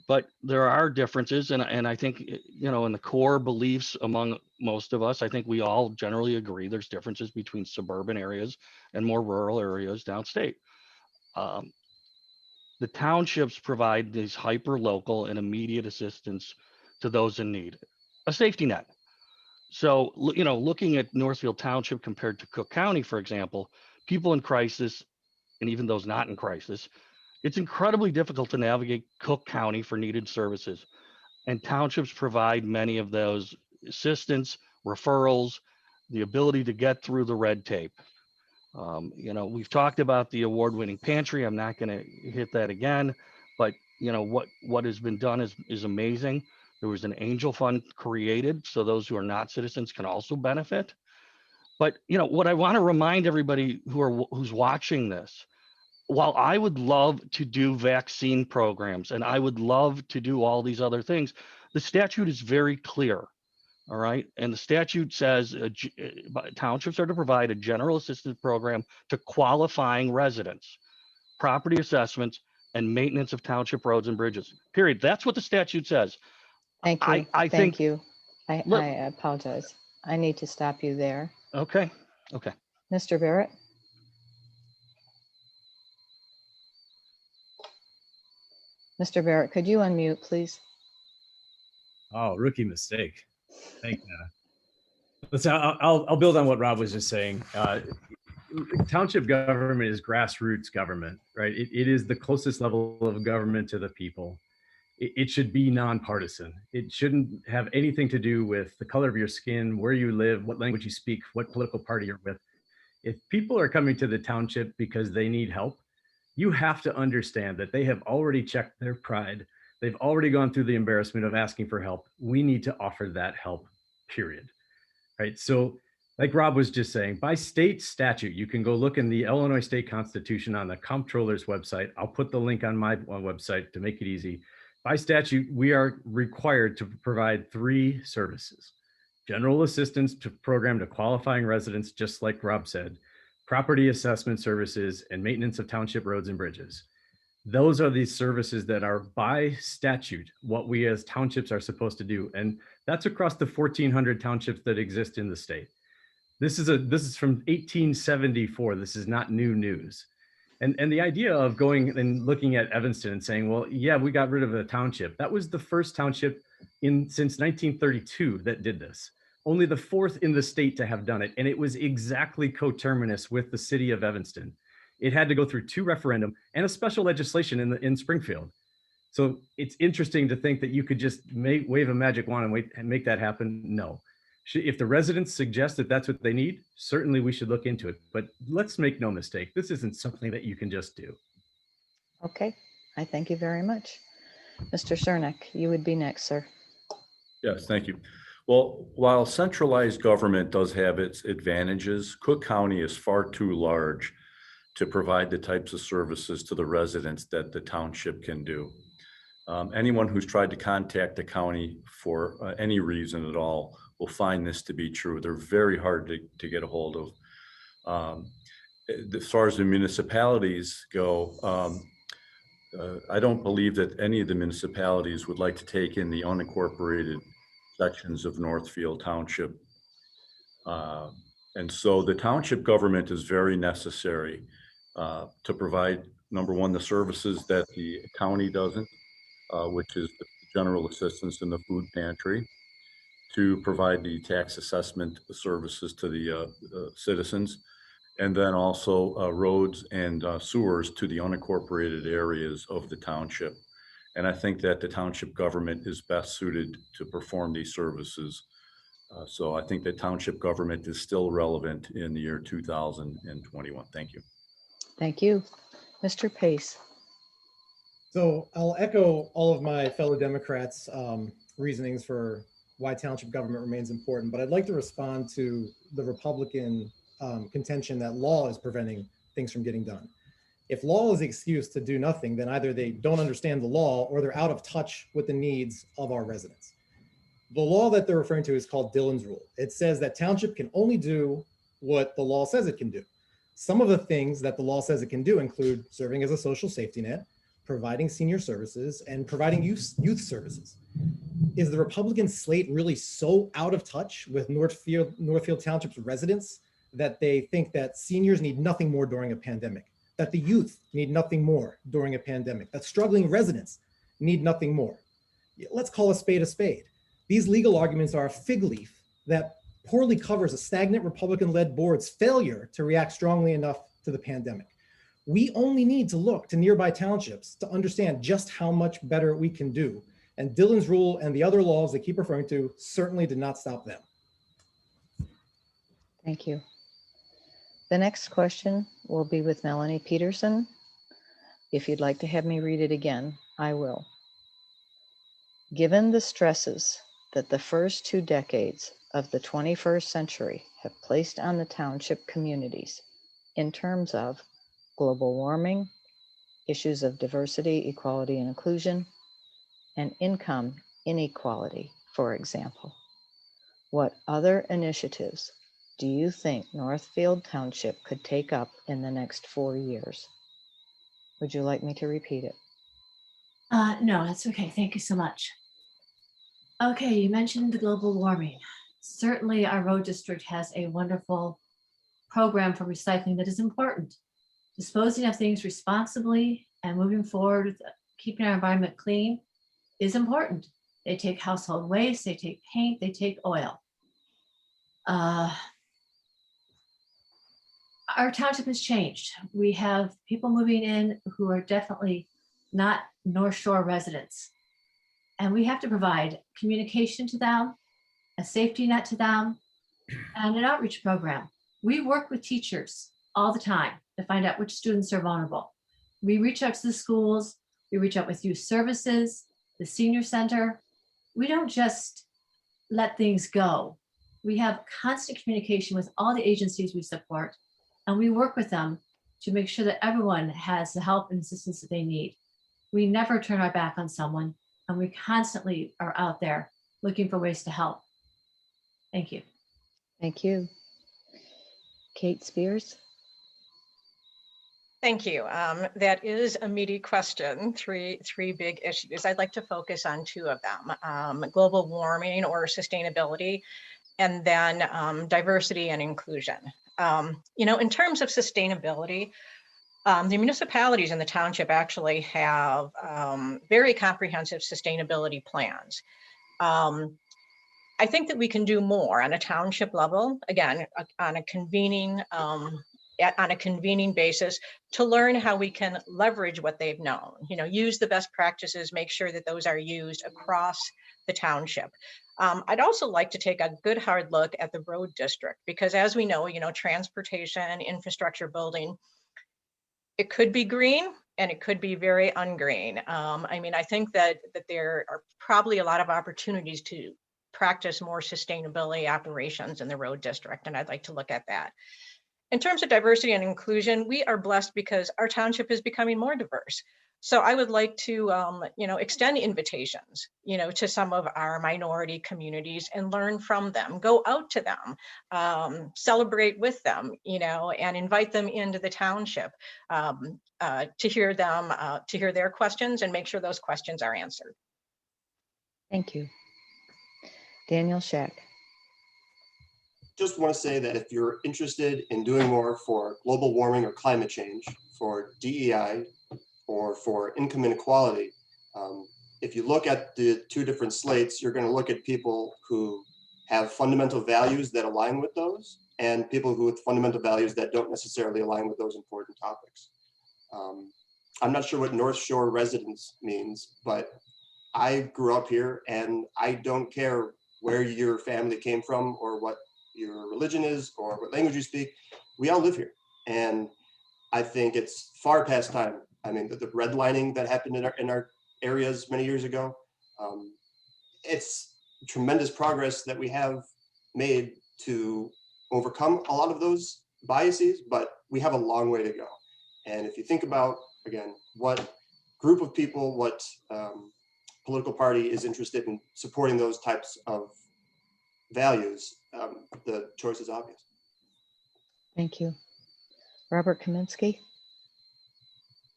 But there are differences, and I think, in the core beliefs among most of us, I think we all generally agree there's differences between suburban areas and more rural areas downstate. The townships provide these hyper-local and immediate assistance to those in need, a safety net. So, looking at Northfield Township compared to Cook County, for example, people in crisis, and even those not in crisis, it's incredibly difficult to navigate Cook County for needed services, and townships provide many of those assistance, referrals, the ability to get through the red tape. We've talked about the award-winning pantry. I'm not going to hit that again, but what has been done is amazing. There was an angel fund created so those who are not citizens can also benefit. But what I want to remind everybody who's watching this, while I would love to do vaccine programs and I would love to do all these other things, the statute is very clear. All right. And the statute says townships are to provide a general assistance program to qualifying residents, property assessments, and maintenance of township roads and bridges. Period. That's what the statute says. Thank you. I Thank think you. I apologize. I need to stop you there. Okay. Mr. Barrett. Mr. Barrett, could you unmute, please? Oh, rookie mistake. Thank you. I'll build on what Rob was just saying. Township government is grassroots government, right? It is the closest level of government to the people. It should be nonpartisan. It shouldn't have anything to do with the color of your skin, where you live, what language you speak, what political party you're with. If people are coming to the township because they need help, you have to understand that they have already checked their pride. They've already gone through the embarrassment of asking for help. We need to offer that help, period. Right? So Like Rob was just saying, by state statute, you can go look in the Illinois State Constitution on the comptroller's website. I'll put the link on my website to make it easy. By statute, we are required to provide 3 services: general assistance to program to qualifying residents, just like Rob said, property assessment services, and maintenance of township roads and bridges. Those are the services that are by statute what we as townships are supposed to do. And that's across the 1,400 townships that exist in the state. This is from 1874. This is not new news. And the idea of going and looking at Evanston and saying, well, yeah, we got rid of a township. That was the first township since 1932 that did this. Only the 4th in the state to have done it. And it was exactly coterminous with the city of Evanston. It had to go through 2 referendum and a special legislation in Springfield. So it's interesting to think that you could just wave a magic wand and make that happen. No. If the residents suggest that that's what they need, certainly we should look into it. But let's make no mistake, this isn't something that you can just do. Okay, I thank you very much. Mr. Cernek, you would be next, sir. Yes, thank you. Well, while centralized government does have its advantages, Cook County is far too large to provide the types of services to the residents that the township can do. Anyone who's tried to contact the county for any reason at all will find this to be true. They're very hard to get a hold of. As far as the municipalities go, I don't believe that any of the municipalities would like to take in the unincorporated sections of Northfield Township. And so the township government is very necessary to provide, number one, the services that the county doesn't, which is the general assistance in the food pantry, to provide the tax assessment services to the citizens, and then also roads and sewers to the unincorporated areas of the township. And I think that the township government is best suited to perform these services. So I think that township government is still relevant in the year 2021. Thank you. Thank you. Mr. Pace. So I'll echo all of my fellow Democrats' reasonings for why township government remains important, but I'd like to respond to the Republican contention that law is preventing things from getting done. If law is the excuse to do nothing, then either they don't understand the law or they're out of touch with the needs of our residents. The law that they're referring to is called Dillon's Rule. It says that township can only do what the law says it can do. Some of the things that the law says it can do include serving as a social safety net, providing senior services, and providing youth services. Is the Republican slate really so out of touch with Northfield Township's residents that they think that seniors need nothing more during a pandemic, that the youth need nothing more during a pandemic, that struggling residents need nothing more? Let's call a spade a spade. These legal arguments are a fig leaf that poorly covers a stagnant Republican-led board's failure to react strongly enough to the pandemic. We only need to look to nearby townships to understand just how much better we can do. And Dillon's Rule and the other laws they keep referring to certainly did not stop them. Thank you. The next question will be with Melanie Peterson. If you'd like to have me read it again, I will. Given the stresses that the first 2 decades of the 21st century have placed on the township communities in terms of global warming, issues of diversity, equality, and inclusion, and income inequality, for example, what other initiatives do you think Northfield Township could take up in the next 4 years? Would you like me to repeat it? No, that's okay. Thank you so much. Okay, you mentioned the global warming. Certainly our road district has a wonderful program for recycling that is important. Disposing of things responsibly and moving forward with keeping our environment clean is important. They take household waste, they take paint, they take oil. Our township has changed. We have people moving in who are definitely not North Shore residents. And we have to provide communication to them, a safety net to them, and an outreach program. We work with teachers all the time to find out which students are vulnerable. We reach out to the schools, we reach out with youth services, the senior center. We don't just let things go. We have constant communication with all the agencies we support, and we work with them to make sure that everyone has the help and assistance that they need. We never turn our back on someone, and we constantly are out there looking for ways to help. Thank you. Thank you. Kate Spears. Thank you. That is a meaty question, three big issues. I'd like to focus on two of them, global warming or sustainability, and then diversity and inclusion. In terms of sustainability, the municipalities in the township actually have very comprehensive sustainability plans. I think that we can do more on a township level, again, on a convening basis, to learn how we can leverage what they've known, use the best practices, make sure that those are used across the township. I'd also like to take a good hard look at the road district, because as we know, transportation, infrastructure building, it could be green and it could be very ungreen. I think that there are probably a lot of opportunities to practice more sustainability operations in the road district, and I'd like to look at that. In terms of diversity and inclusion, we are blessed because our township is becoming more diverse. So I would like to, extend invitations, to some of our minority communities and learn from them, go out to them, celebrate with them, and invite them into the township to hear their questions and make sure those questions are answered. Thank you. Daniel Schack. Just want to say that if you're interested in doing more for global warming or climate change, for DEI, or for income inequality, if you look at the two different slates, you're going to look at people who have fundamental values that align with those, and people who with fundamental values that don't necessarily align with those important topics. I'm not sure what North Shore residence means, but I grew up here, and I don't care where your family came from or what your religion is or what language you speak. We all live here. And I think it's far past time. The redlining that happened in our areas many years ago, it's tremendous progress that we have made to overcome a lot of those biases, but we have a long way to go. And if you think about, again, what group of people, what political party is interested in supporting those types of values, the choice is obvious. Thank you. Robert Kamensky.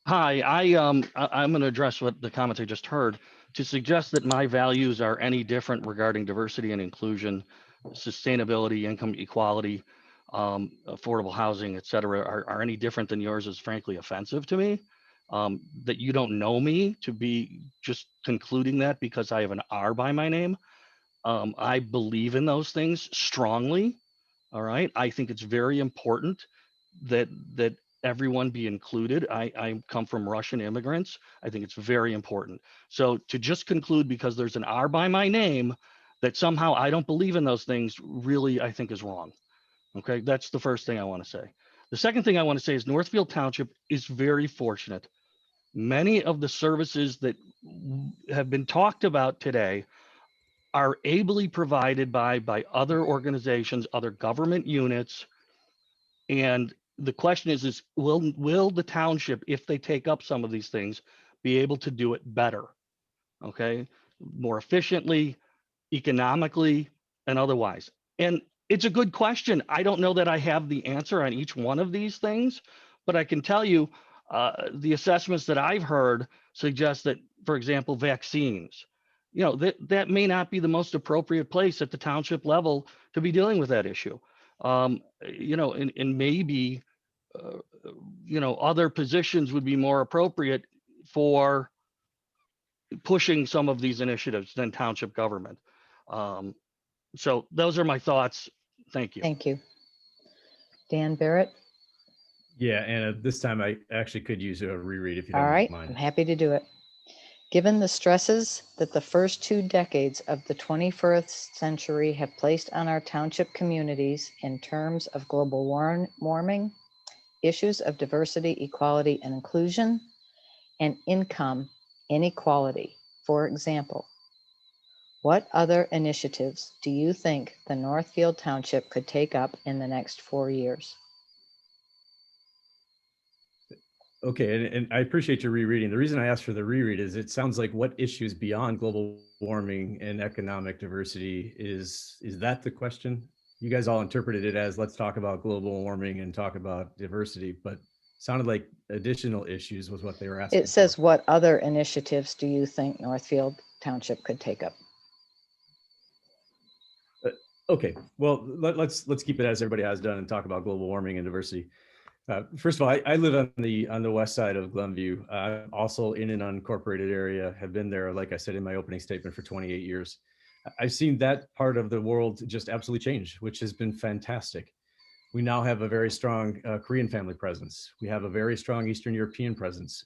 Hi, I'm going to address what the comments I just heard. To suggest that my values are any different regarding diversity and inclusion, sustainability, income equality, affordable housing, et cetera, are any different than yours is frankly offensive to me. That you don't know me to be just concluding that because I have an R by my name. I believe in those things strongly. All right. I think it's very important that everyone be included. I come from Russian immigrants. I think it's very important. So to just conclude because there's an R by my name that somehow I don't believe in those things really, I think is wrong. Okay. That's the first thing I want to say. The second thing I want to say is Northfield Township is very fortunate. Many of the services that have been talked about today are ably provided by other organizations, other government units. And the question is will the township, if they take up some of these things, be able to do it better? Okay, more efficiently, economically, and otherwise. And it's a good question. I don't know that I have the answer on each one of these things, but I can tell you the assessments that I've heard suggest that, for example, vaccines, that may not be the most appropriate place at the township level to be dealing with that issue. And maybe, other positions would be more appropriate for pushing some of these initiatives than township government. So those are my thoughts. Thank you. Thank you. Dan Barrett. Yeah, and this time I actually could use a reread if you don't All right, mind. I'm happy to do it. Given the stresses that the first 2 decades of the 21st century have placed on our township communities in terms of global warming, issues of diversity, equality, and inclusion, and income inequality, for example, What other initiatives do you think the Northfield Township could take up in the next 4 years? Okay, and I appreciate your rereading. The reason I asked for the reread is it sounds like what issues beyond global warming and economic diversity is that the question? You guys all interpreted it as let's talk about global warming and talk about diversity, but sounded like additional issues was what they were asking. It says, what other initiatives do you think Northfield Township could take up? Okay, well, let's keep it as everybody has done and talk about global warming and diversity. First of all, I live on the west side of Glenview, also in an unincorporated area, have been there, like I said in my opening statement, for 28 years. I've seen that part of the world just absolutely change, which has been fantastic. We now have a very strong Korean family presence. We have a very strong Eastern European presence.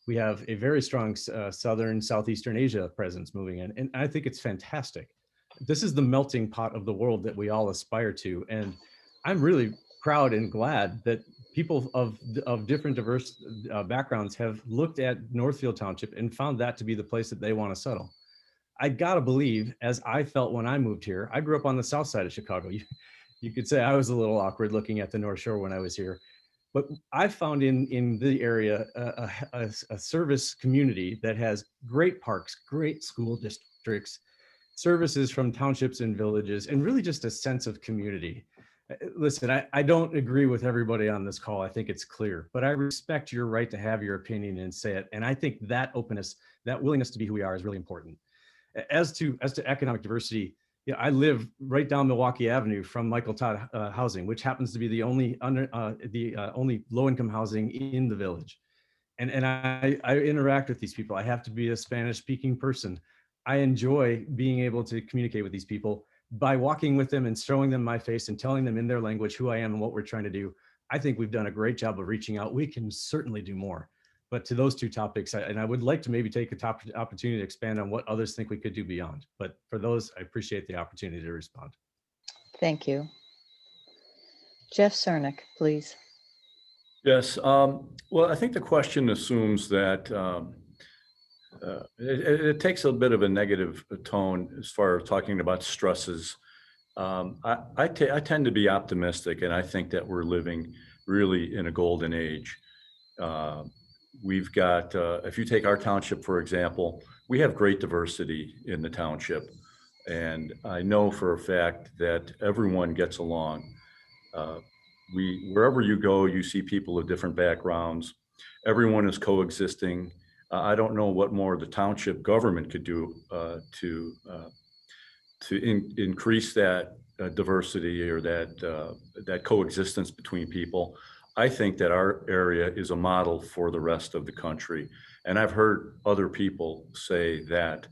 We have a very strong Southern, Southeastern Asia presence moving in. And I think it's fantastic. This is the melting pot of the world that we all aspire to. And I'm really proud and glad that people of different diverse backgrounds have looked at Northfield Township and found that to be the place that they want to settle. I gotta believe, as I felt when I moved here, I grew up on the south side of Chicago. You could say I was a little awkward looking at the North Shore when I was here, but I found in the area a service community that has great parks, great school districts, services from townships and villages, and really just a sense of community. Listen, I don't agree with everybody on this call. I think it's clear, but I respect your right to have your opinion and say it. And I think that openness, that willingness to be who we are is really important. As to economic diversity, yeah, I live right down Milwaukee Avenue from Michael Todd Housing, which happens to be the only only low-income housing in the village. And I interact with these people. I have to be a Spanish-speaking person. I enjoy being able to communicate with these people by walking with them and showing them my face and telling them in their language who I am and what we're trying to do. I think we've done a great job of reaching out. We can certainly do more. But to those two topics, and I would like to maybe take a opportunity to expand on what others think we could do beyond. But for those, I appreciate the opportunity to respond. Thank you. Jeff Cernek, please. Yes. Well, I think the question assumes that it takes a bit of a negative tone as far as talking about stresses. I tend to be optimistic, and I think that we're living really in a golden age. We've got, if you take our township, for example, we have great diversity in the township. And I know for a fact that everyone gets along. Wherever you go, you see people of different backgrounds. Everyone is coexisting. I don't know what more the township government could do to increase that diversity or that coexistence between people. I think that our area is a model for the rest of the country. And I've heard other people say that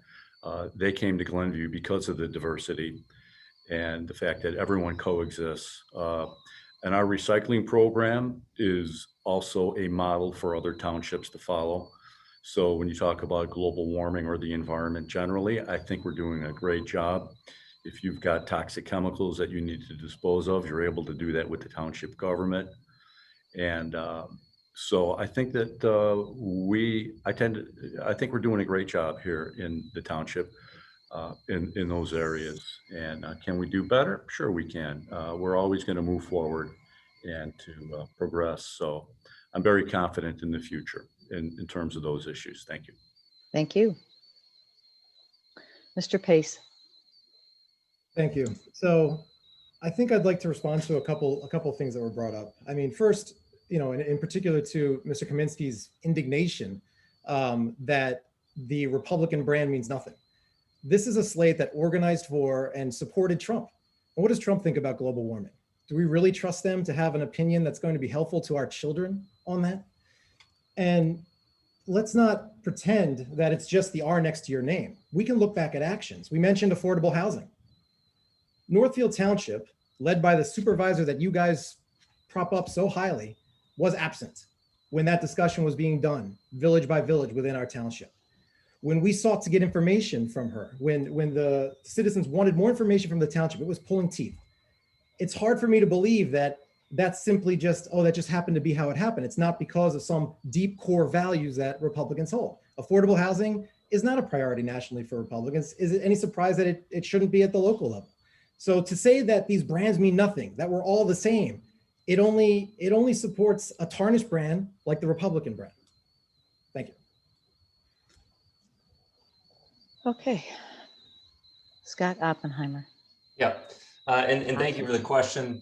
they came to Glenview because of the diversity and the fact that everyone coexists. And our recycling program is also a model for other townships to follow. So when you talk about global warming or the environment generally, I think we're doing a great job. If you've got toxic chemicals that you need to dispose of, you're able to do that with the township government. And so I think that I think we're doing a great job here in the township in those areas. And can we do better? Sure we can. We're always going to move forward and to progress. So I'm very confident in the future in terms of those issues. Thank you. Thank you. Mr. Pace. Thank you. So I think I'd like to respond to a couple of things that were brought up. I mean, first, in particular to Mr. Kamensky's indignation that the Republican brand means nothing. This is a slate that organized for and supported Trump. And what does Trump think about global warming? Do we really trust them to have an opinion that's going to be helpful to our children on that? And let's not pretend that it's just the R next to your name. We can look back at actions. We mentioned affordable housing. Northfield Township, led by the supervisor that you guys prop up so highly, was absent when that discussion was being done, village by village within our township. When we sought to get information from her, when the citizens wanted more information from the township, it was pulling teeth. It's hard for me to believe that that's simply just, oh, that just happened to be how it happened. It's not because of some deep core values that Republicans hold. Affordable housing is not a priority nationally for Republicans. Is it any surprise that it shouldn't be at the local level? So to say that these brands mean nothing, that we're all the same, it only supports a tarnished brand like the Republican brand. Thank you. Okay. Scott Oppenheimer. Yeah, and thank you for the question.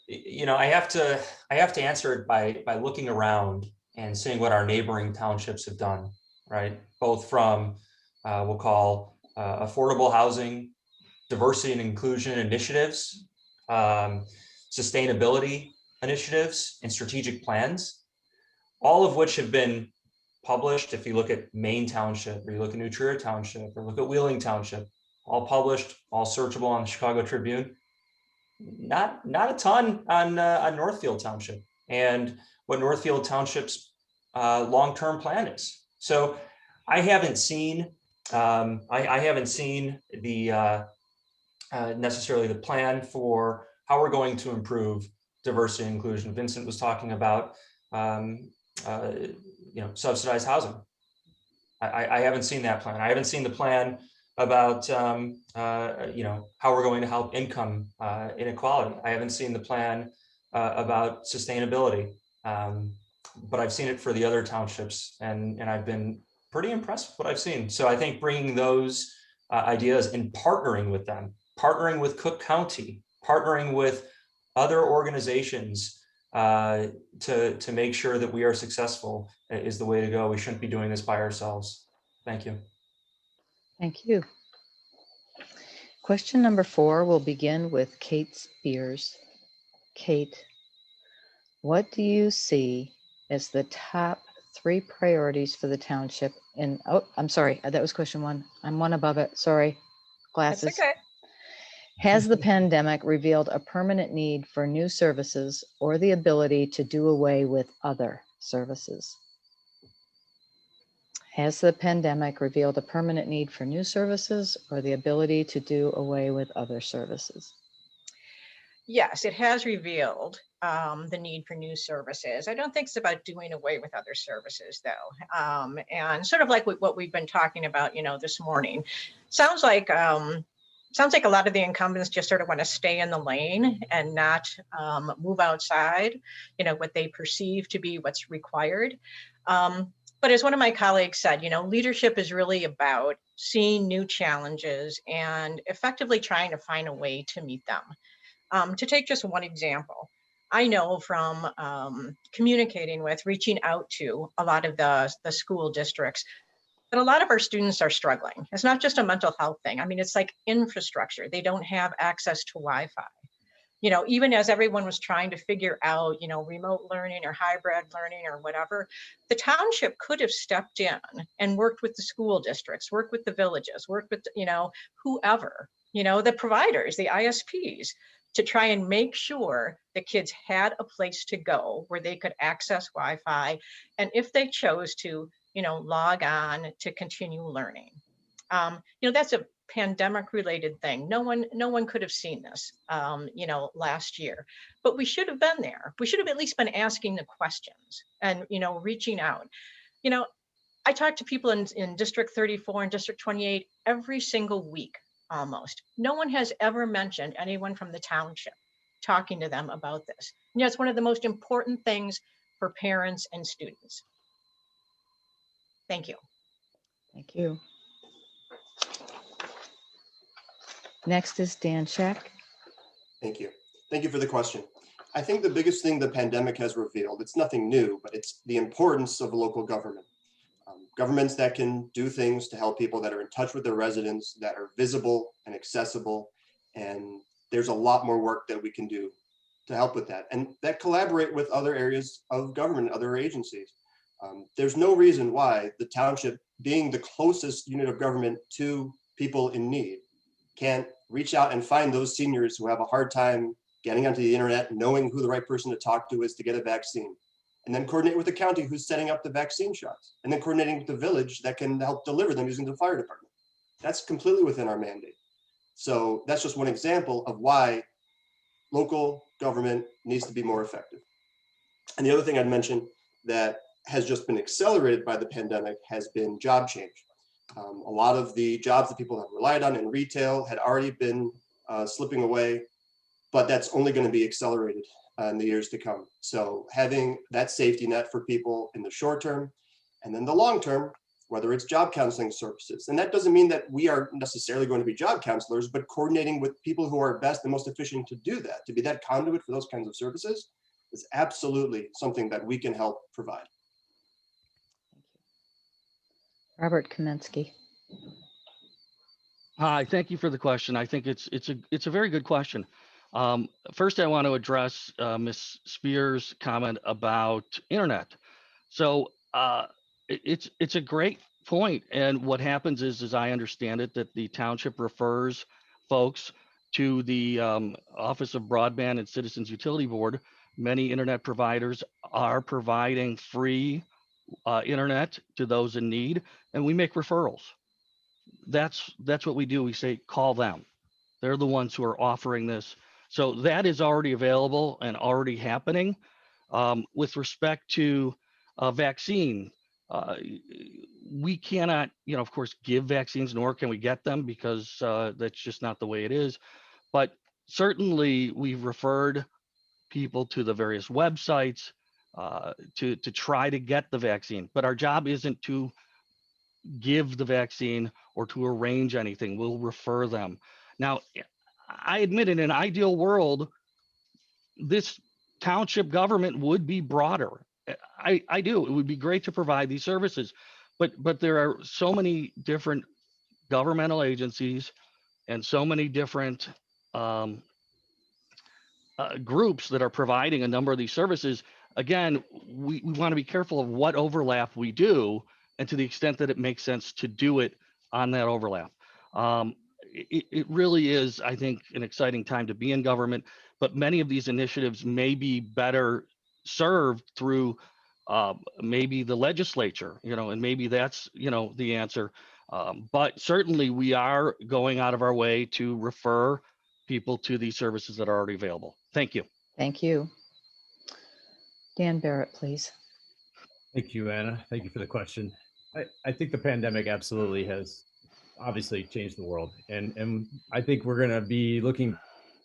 You know, I have to answer it by looking around and seeing what our neighboring townships have done, right? Both from we'll call affordable housing, diversity and inclusion initiatives, sustainability initiatives, and strategic plans, all of which have been published. If you look at Maine Township, or you look at New Trier Township, or look at Wheeling Township, all published, all searchable on the Chicago Tribune. Not a ton on Northfield Township and what Northfield Township's long-term plan is. So I haven't seen the necessarily the plan for how we're going to improve diversity and inclusion. Vincent was talking about subsidized housing. I haven't seen that plan. I haven't seen the plan about how we're going to help income inequality. I haven't seen the plan about sustainability, but I've seen it for the other townships, and I've been pretty impressed with what I've seen. So I think bringing those ideas and partnering with them, partnering with Cook County, partnering with other organizations to make sure that we are successful is the way to go. We shouldn't be doing this by ourselves. Thank you. Thank you. Question number 4 will begin with Kate Spears. Kate, what do you see as the top 3 priorities for the township? And I'm sorry, that was question 1. I'm one above it. Sorry, glasses. That's okay. Has the pandemic revealed a permanent need for new services or the ability to do away with other services? Has the pandemic revealed a permanent need for new services or the ability to do away with other services? Yes, it has revealed the need for new services. I don't think it's about doing away with other services, though. And sort of like what we've been talking about, this morning, sounds like a lot of the incumbents just sort of want to stay in the lane and not move outside, what they perceive to be what's required. But as one of my colleagues said, leadership is really about seeing new challenges and effectively trying to find a way to meet them. To take just one example, I know from communicating with, reaching out to a lot of the school districts, that a lot of our students are struggling. It's not just a mental health thing. I mean, it's like infrastructure. They don't have access to Wi-Fi. Even as everyone was trying to figure out, remote learning or hybrid learning or whatever, the township could have stepped in and worked with the school districts, worked with the villages, worked with, whoever, the providers, the ISPs, to try and make sure the kids had a place to go where they could access Wi-Fi. And if they chose to, log on to continue learning. That's a pandemic related thing. No one could have seen this, last year, but we should have been there. We should have at least been asking the questions and, reaching out. I talk to people in District 34 and District 28 every single week, almost. No one has ever mentioned anyone from the township talking to them about this. It's one of the most important things for parents and students. Thank you. Thank you. Next is Dan Schack. Thank you. Thank you for the question. I think the biggest thing the pandemic has revealed, it's nothing new, but it's the importance of local government. Governments that can do things to help people that are in touch with their residents, that are visible and accessible. And there's a lot more work that we can do to help with that, and that collaborate with other areas of government, other agencies. There's no reason why the township, being the closest unit of government to people in need, can't reach out and find those seniors who have a hard time getting onto the internet, knowing who the right person to talk to is to get a vaccine, and then coordinate with the county who's setting up the vaccine shots, and then coordinating with the village that can help deliver them using the fire department. That's completely within our mandate. So that's just one example of why local government needs to be more effective. And the other thing I'd mention that has just been accelerated by the pandemic has been job change. A lot of the jobs that people have relied on in retail had already been slipping away, but that's only going to be accelerated in the years to come. So having that safety net for people in the short term and then the long term, whether it's job counseling services. And that doesn't mean that we are necessarily going to be job counselors, but coordinating with people who are best and most efficient to do that, to be that conduit for those kinds of services is absolutely something that we can help provide. Robert Kamensky. Hi, thank you for the question. I think it's a very good question. First, I want to address Ms. Spears' comment about internet. So it's a great point. And what happens is, as I understand it, that the township refers folks to the Office of Broadband and Citizens Utility Board. Many internet providers are providing free internet to those in need, and we make referrals. That's what we do. We say, call them. They're the ones who are offering this. So that is already available and already happening. With respect to a vaccine, we cannot, of course, give vaccines, nor can we get them because that's just not the way it is. But certainly we've referred people to the various websites to try to get the vaccine. But our job isn't to give the vaccine or to arrange anything. We'll refer them. Now, I admit, in an ideal world, this township government would be broader. I do. It would be great to provide these services, but there are so many different governmental agencies and so many different groups that are providing a number of these services. Again, we want to be careful of what overlap we do, and to the extent that it makes sense to do it on that overlap. It really is, I think, an exciting time to be in government, but many of these initiatives may be better served through maybe the legislature, and maybe that's, the answer. But certainly we are going out of our way to refer people to these services that are already available. Thank you. Thank you. Dan Barrett, please. Thank you, Anna. Thank you for the question. I think the pandemic absolutely has obviously changed the world. And I think we're going to be looking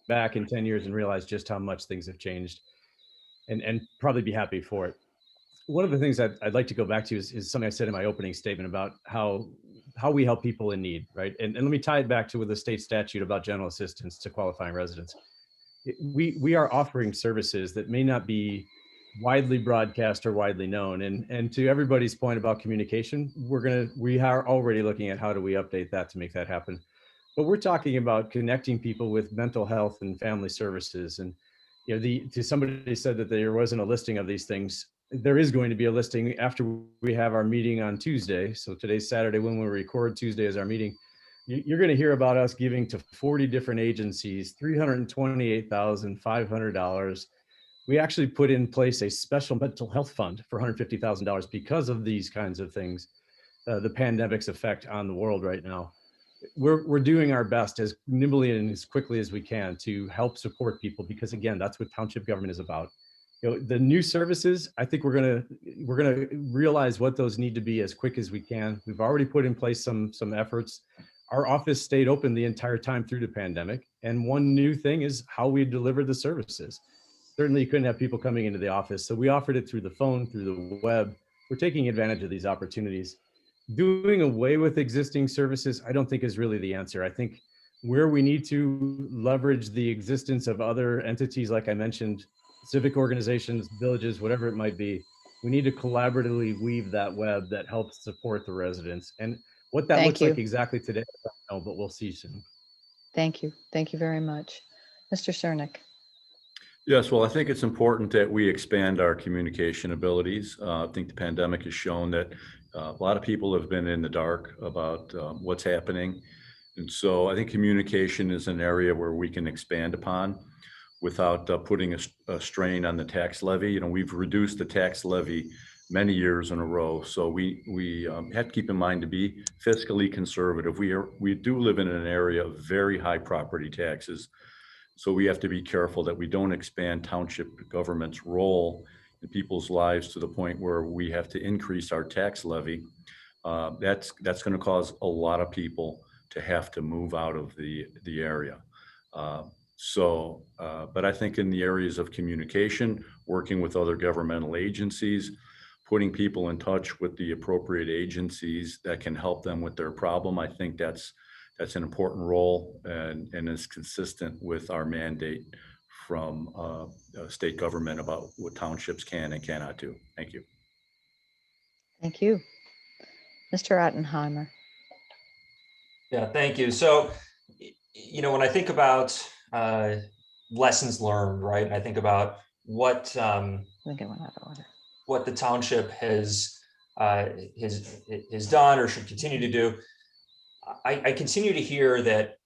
back in 10 years and realize just how much things have changed and probably be happy for it. One of the things I'd like to go back to is something I said in my opening statement about how we help people in need, right? And let me tie it back to with the state statute about general assistance to qualifying residents. We are offering services that may not be widely broadcast or widely known. And to everybody's point about communication, we are already looking at how do we update that to make that happen. But we're talking about connecting people with mental health and family services. And somebody said that there wasn't a listing of these things. There is going to be a listing after we have our meeting on Tuesday. So today's Saturday when we record, Tuesday is our meeting. You're going to hear about us giving to 40 different agencies, $328,500. We actually put in place a special mental health fund for $150,000 because of these kinds of things, the pandemic's effect on the world right now. We're doing our best as nimbly and as quickly as we can to help support people because, again, that's what township government is about. The new services, I think we're gonna realize what those need to be as quick as we can. We've already put in place some efforts. Our office stayed open the entire time through the pandemic, and one new thing is how we deliver the services. Certainly, you couldn't have people coming into the office, so we offered it through the phone, through the web. We're taking advantage of these opportunities. Doing away with existing services, I don't think is really the answer. I think where we need to leverage the existence of other entities, like I mentioned, civic organizations, villages, whatever it might be, we need to collaboratively weave that web that helps support the residents. And what that looks like exactly today, I don't know, but we'll see soon. Thank you. Thank you very much. Mr. Cernek. Yes, well, I think it's important that we expand our communication abilities. I think the pandemic has shown that a lot of people have been in the dark about what's happening. And so I think communication is an area where we can expand upon without putting a strain on the tax levy. We've reduced the tax levy many years in a row. So we have to keep in mind to be fiscally conservative. We do live in an area of very high property taxes. So we have to be careful that we don't expand township government's role in people's lives to the point where we have to increase our tax levy, that's going to cause a lot of people to have to move out of the area. But I think in the areas of communication, working with other governmental agencies, putting people in touch with the appropriate agencies that can help them with their problem, I think that's an important role and is consistent with our mandate from state government about what townships can and cannot do. Thank you. Thank you. Mr. Ottenheimer. Yeah, thank you. So, when I think about lessons learned, right, and I think about what what the township has done or should continue to do, I continue to hear that,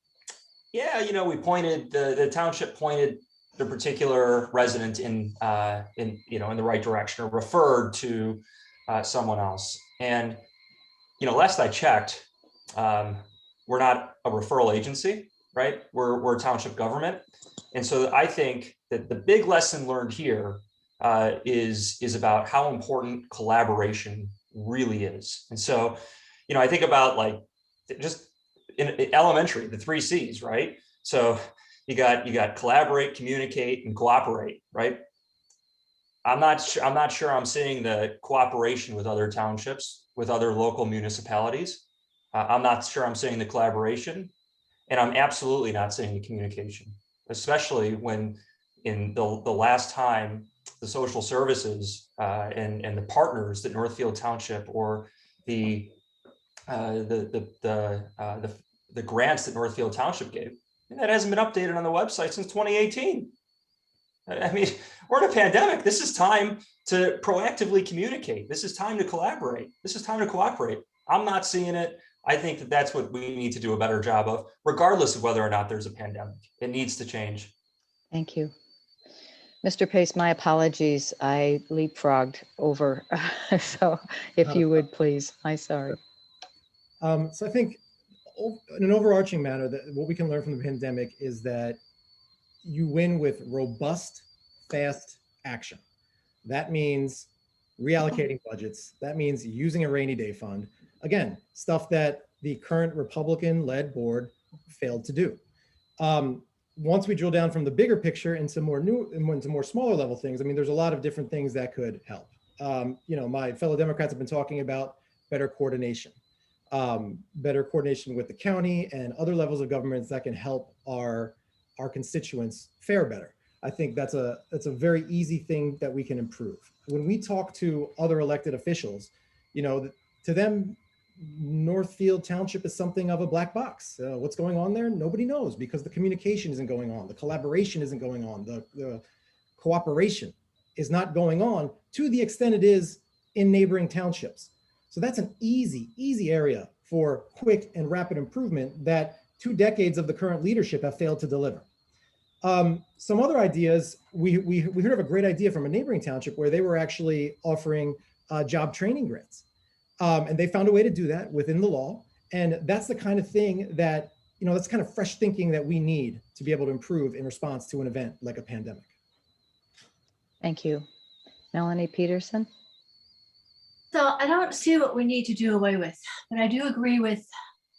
we pointed the township pointed the particular resident in the right direction or referred to someone else. And last I checked, we're not a referral agency, right? We're township government, and so I think that the big lesson learned here is about how important collaboration really is. And so, I think about like just in elementary, the 3 C's, right? So you got collaborate, communicate, and cooperate, right? I'm not sure I'm seeing the cooperation with other townships, with other local municipalities. I'm not sure I'm seeing the collaboration, and I'm absolutely not seeing the communication, especially when in the last time the social services and the partners that Northfield Township or the grants that Northfield Township gave, and that hasn't been updated on the website since 2018. I mean, we're in a pandemic. This is time to proactively communicate. This is time to collaborate. This is time to cooperate. I'm not seeing it. I think that that's what we need to do a better job of, regardless of whether or not there's a pandemic. It needs to change. Thank you. Mr. Pace, my apologies. I leapfrogged over. So if you would please, I'm sorry. So I think in an overarching manner, that what we can learn from the pandemic is that you win with robust, fast action. That means reallocating budgets. That means using a rainy day fund. Again, stuff that the current Republican-led board failed to do. Once we drill down from the bigger picture into more smaller level things, I mean, there's a lot of different things that could help. My fellow Democrats have been talking about better coordination with the county and other levels of governments that can help our constituents fare better. I think that's a very easy thing that we can improve. When we talk to other elected officials, to them, Northfield Township is something of a black box. What's going on there? Nobody knows, because the communication isn't going on, the collaboration isn't going on, the cooperation is not going on to the extent it is in neighboring townships. So that's an easy area for quick and rapid improvement that 2 decades of the current leadership have failed to deliver. Some other ideas, we heard of a great idea from a neighboring township where they were actually offering job training grants. And they found a way to do that within the law. And that's the kind of thing that, that's kind of fresh thinking that we need to be able to improve in response to an event like a pandemic. Thank you. Melanie Peterson. So I don't see what we need to do away with, but I do agree with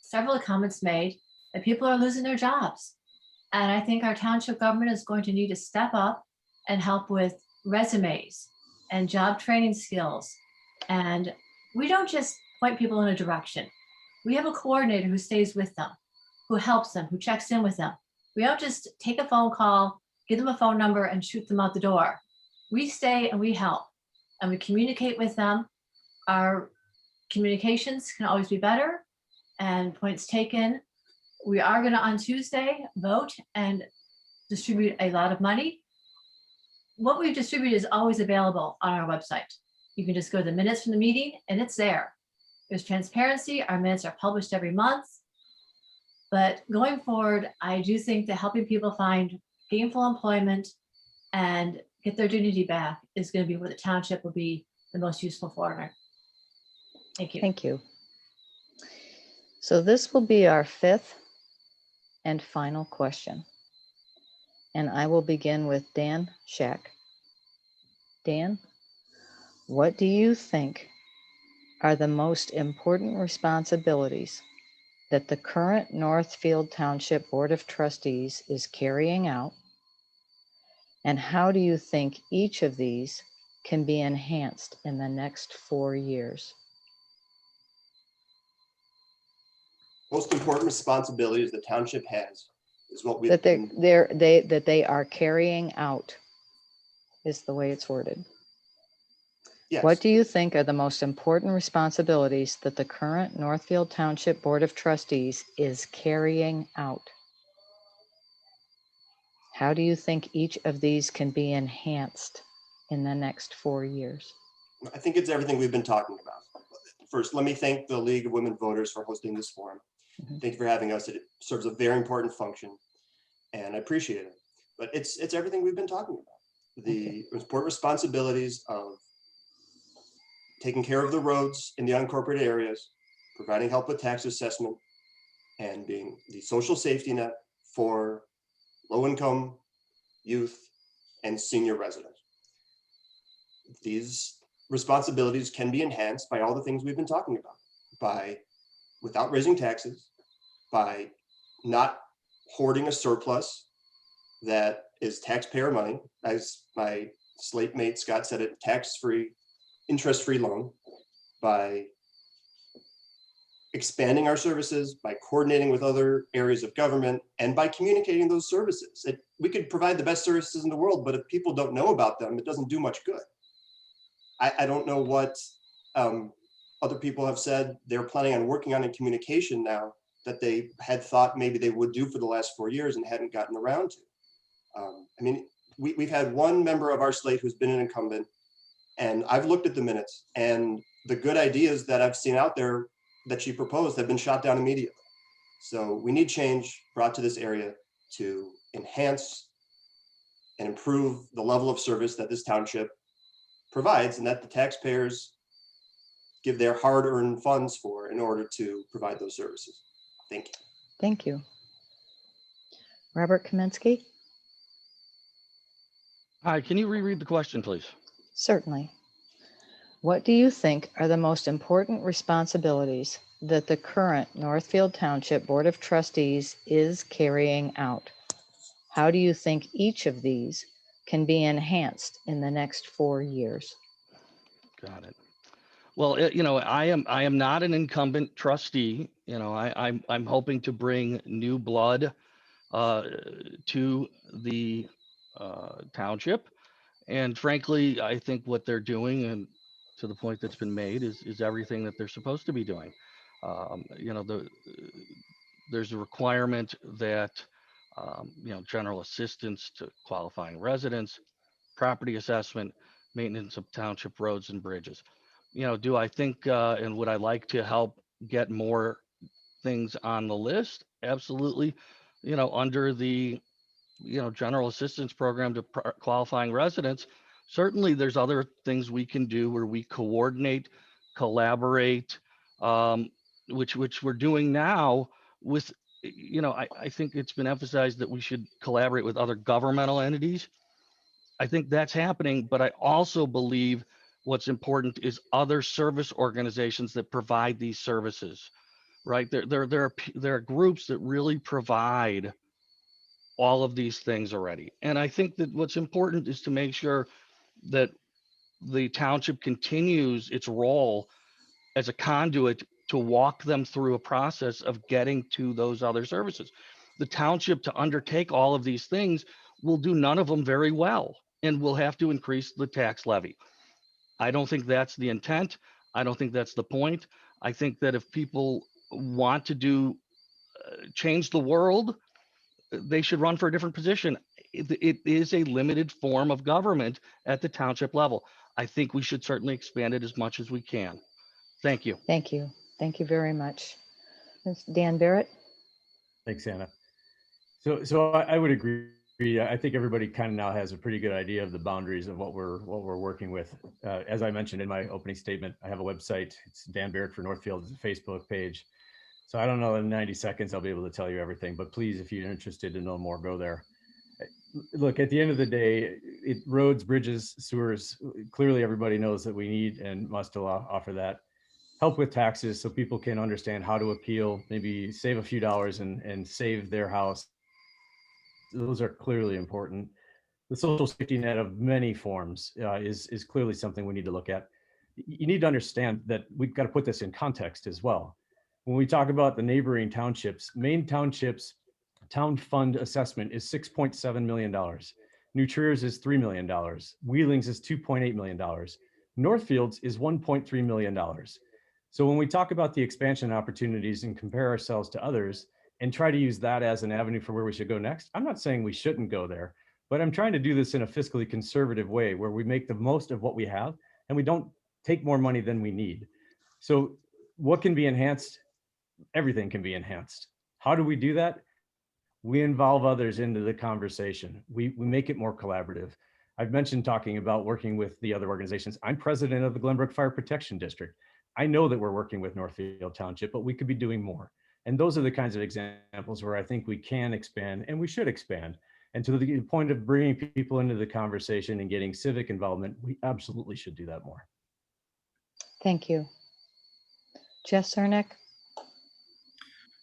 several comments made that people are losing their jobs. And I think our township government is going to need to step up and help with resumes and job training skills. And we don't just point people in a direction. We have a coordinator who stays with them, who helps them, who checks in with them. We don't just take a phone call, give them a phone number and shoot them out the door. We stay and we help and we communicate with them. Our communications can always be better, and points taken. We are going to on Tuesday vote and distribute a lot of money. What we distribute is always available on our website. You can just go to the minutes from the meeting and it's there. There's transparency. Our minutes are published every month. But going forward, I do think that helping people find gainful employment and get their dignity back is going to be where the township will be the most useful for them. Thank you. Thank you. So this will be our 5th and final question. And I will begin with Dan Schack. Dan, What do you think are the most important responsibilities that the current Northfield Township Board of Trustees is carrying out? And how do you think each of these can be enhanced in the next 4 years? Most important responsibilities the township has is what we've That been, they are carrying out is the way it's worded. yes. What do you think are the most important responsibilities that the current Northfield Township Board of Trustees is carrying out? How do you think each of these can be enhanced in the next 4 years? I think it's everything we've been talking about. First, let me thank the League of Women Voters for hosting this forum. Mhm. Thank you for having us. It serves a very important function, and I appreciate it. But it's everything we've been talking about. The important responsibilities of taking care of the roads in the unincorporated areas, providing help with tax assessment, and being the social safety net for low-income youth and senior residents. These responsibilities can be enhanced by all the things we've been talking about, without raising taxes, by not hoarding a surplus that is taxpayer money, as my slate mate Scott said it, tax-free, interest-free loan, by expanding our services, by coordinating with other areas of government, and by communicating those services. We could provide the best services in the world, but if people don't know about them, it doesn't do much good. I don't know what other people have said they're planning on working on in communication now that they had thought maybe they would do for the last 4 years and hadn't gotten around to. I mean, we've had one member of our slate who's been an incumbent, and I've looked at the minutes, and the good ideas that I've seen out there that she proposed have been shot down immediately. So we need change brought to this area to enhance and improve the level of service that this township provides and that the taxpayers give their hard-earned funds for in order to provide those services. Thank you. Thank you. Robert Kamensky? Hi, can you reread the question, please? Certainly. What do you think are the most important responsibilities that the current Northfield Township Board of Trustees is carrying out? How do you think each of these can be enhanced in the next 4 years? Got it. Well, I am not an incumbent trustee. I'm hoping to bring new blood to the township. And frankly, I think what they're doing, and to the point that's been made, is everything that they're supposed to be doing. There's a requirement that general assistance to qualifying residents, property assessment, maintenance of township roads and bridges. Do I think and would I like to help get more things on the list? Absolutely. Under the general assistance program to qualifying residents, certainly there's other things we can do where we coordinate, collaborate, which we're doing now with, I think it's been emphasized that we should collaborate with other governmental entities. I think that's happening, but I also believe what's important is other service organizations that provide these services, right? There are groups that really provide all of these things already. And I think that what's important is to make sure that the township continues its role as a conduit to walk them through a process of getting to those other services. The township, to undertake all of these things, will do none of them very well and will have to increase the tax levy. I don't think that's the intent. I don't think that's the point. I think that if people want to change the world, they should run for a different position. It is a limited form of government at the township level. I think we should certainly expand it as much as we can. Thank you. Thank you. Thank you very much. Dan Barrett? Thanks, Anna. So I would agree. I think everybody kind of now has a pretty good idea of the boundaries of what we're working with. As I mentioned in my opening statement, I have a website. It's Dan Barrett for Northfield Facebook page. So I don't know in 90 seconds I'll be able to tell you everything, but please, if you're interested to know more, go there. look, at the end of the day, roads, bridges, sewers, clearly everybody knows that we need and must offer that. Help with taxes so people can understand how to appeal, maybe save a few dollars and save their house. Those are clearly important. The social safety net of many forms is clearly something we need to look at. You need to understand that we've got to put this in context as well. When we talk about the neighboring townships, Maine Township's town fund assessment is $6.7 million. New Trier's is $3 million. Wheeling's is $2.8 million. Northfield's is $1.3 million. So when we talk about the expansion opportunities and compare ourselves to others and try to use that as an avenue for where we should go next, I'm not saying we shouldn't go there, but I'm trying to do this in a fiscally conservative way where we make the most of what we have and we don't take more money than we need. So what can be enhanced? Everything can be enhanced. How do we do that? We involve others into the conversation. We make it more collaborative. I've mentioned talking about working with the other organizations. I'm president of the Glenbrook Fire Protection District. I know that we're working with Northfield Township, but we could be doing more. And those are the kinds of examples where I think we can expand and we should expand. And to the point of bringing people into the conversation and getting civic involvement, we absolutely should do that more. Thank you. Jeff Cernek?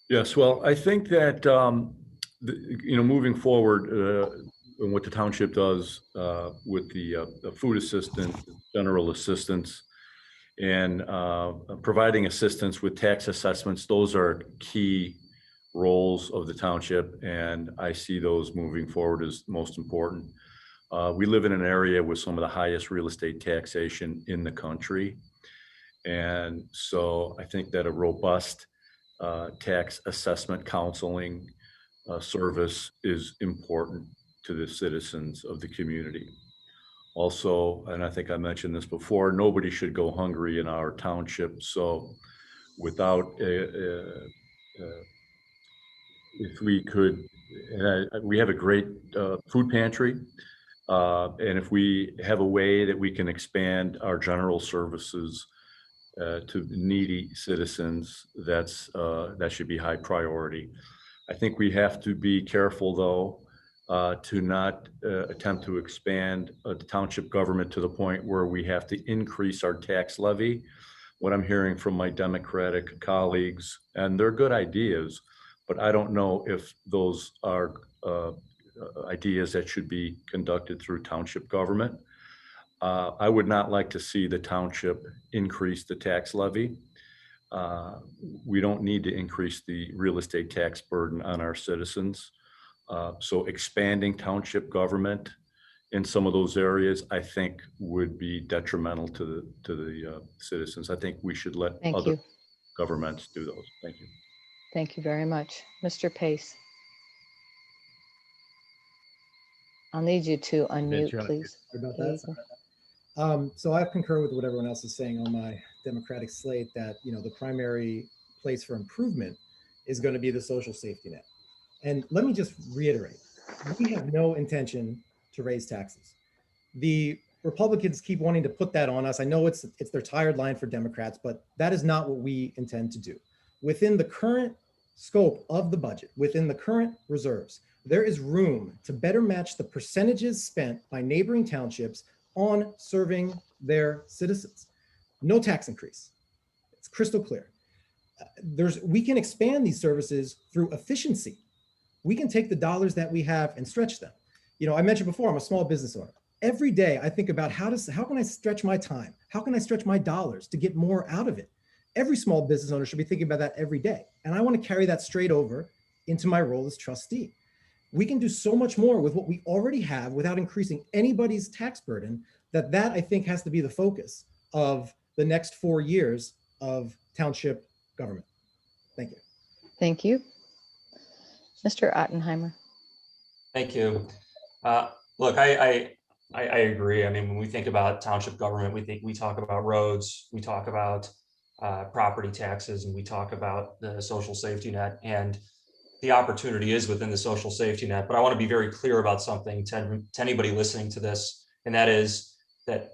Yes, well, I think that, moving forward, and what the township does with the food assistance, general assistance, and providing assistance with tax assessments, those are key roles of the township, and I see those moving forward as most important. We live in an area with some of the highest real estate taxation in the country, and so I think that a robust tax assessment counseling service is important to the citizens of the community. Also, and I think I mentioned this before, nobody should go hungry in our township. So without, if we could, we have a great food pantry. And if we have a way that we can expand our general services to needy citizens, that should be high priority. I think we have to be careful, though, to not attempt to expand the township government to the point where we have to increase our tax levy. What I'm hearing from my Democratic colleagues, and they're good ideas, but I don't know if those are ideas that should be conducted through township government. I would not like to see the township increase the tax levy. We don't need to increase the real estate tax burden on our citizens. So expanding township government in some of those areas, I think, would be detrimental to the citizens. I think we should let other governments do those. Thank you. Thank you very much. Mr. Pace. I'll need you to unmute, please. Sorry about that. So I concur with what everyone else is saying on my Democratic slate that, the primary place for improvement is going to be the social safety net. And let me just reiterate, we have no intention to raise taxes. The Republicans keep wanting to put that on us. I know it's their tired line for Democrats, but that is not what we intend to do. Within the current scope of the budget, within the current reserves, there is room to better match the percentages spent by neighboring townships on serving their citizens. No tax increase. It's crystal clear. We can expand these services through efficiency. We can take the dollars that we have and stretch them. I mentioned before, I'm a small business owner. Every day I think about how can I stretch my time? How can I stretch my dollars to get more out of it? Every small business owner should be thinking about that every day. And I want to carry that straight over into my role as trustee. We can do so much more with what we already have without increasing anybody's tax burden, that I think has to be the focus of the next 4 years of township government. Thank you. Thank you. Mr. Ottenheimer. Thank you. Look, I agree. I mean, when we think about township government, we talk about roads, we talk about property taxes, and we talk about the social safety net, and the opportunity is within the social safety net. But I want to be very clear about something to anybody listening to this, and that is that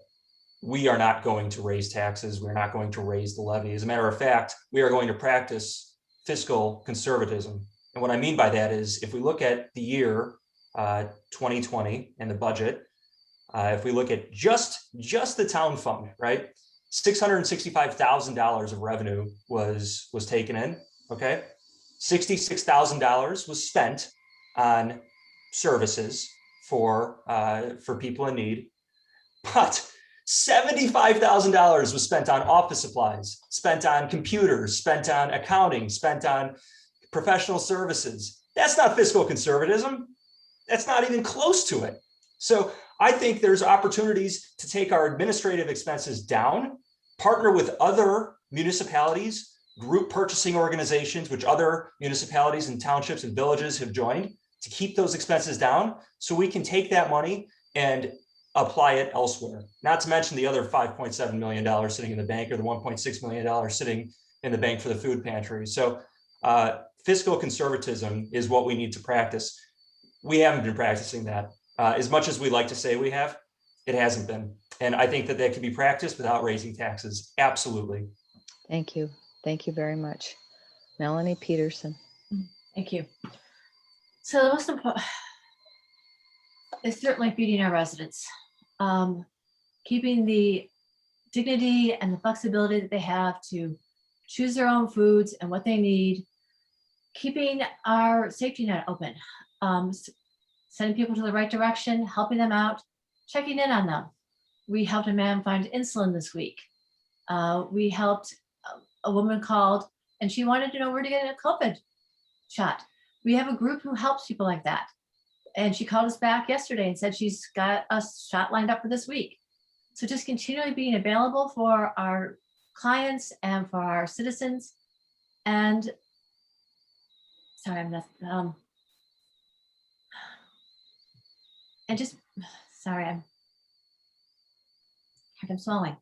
we are not going to raise taxes. We're not going to raise the levy. As a matter of fact, we are going to practice fiscal conservatism. And what I mean by that is, if we look at the year 2020 and the budget, if we look at just the town fund, right, $665,000 of revenue was taken in. Okay, $66,000 was spent on services for people in need, but $75,000 was spent on office supplies, spent on computers, spent on accounting, spent on professional services. That's not fiscal conservatism. That's not even close to it. So I think there's opportunities to take our administrative expenses down, partner with other municipalities, group purchasing organizations, which other municipalities and townships and villages have joined, to keep those expenses down so we can take that money and apply it elsewhere. Not to mention the other $5.7 million sitting in the bank, or the $1.6 million sitting in the bank for the food pantry. So fiscal conservatism is what we need to practice. We haven't been practicing that. As much as we like to say we have, it hasn't been. And I think that can be practiced without raising taxes. Absolutely. Thank you. Thank you very much. Melanie Peterson. Thank you. So the most important is certainly feeding our residents, keeping the dignity and the flexibility that they have to choose their own foods and what they need, keeping our safety net open, sending people to the right direction, helping them out, checking in on them. We helped a man find insulin this week. We helped a woman called and she wanted to know where to get a COVID shot. We have a group who helps people like that. And she called us back yesterday and said she's got a shot lined up for this week. So just continually being available for our clients and for our citizens. And sorry, I'm not, and just, sorry, I'm swallowing.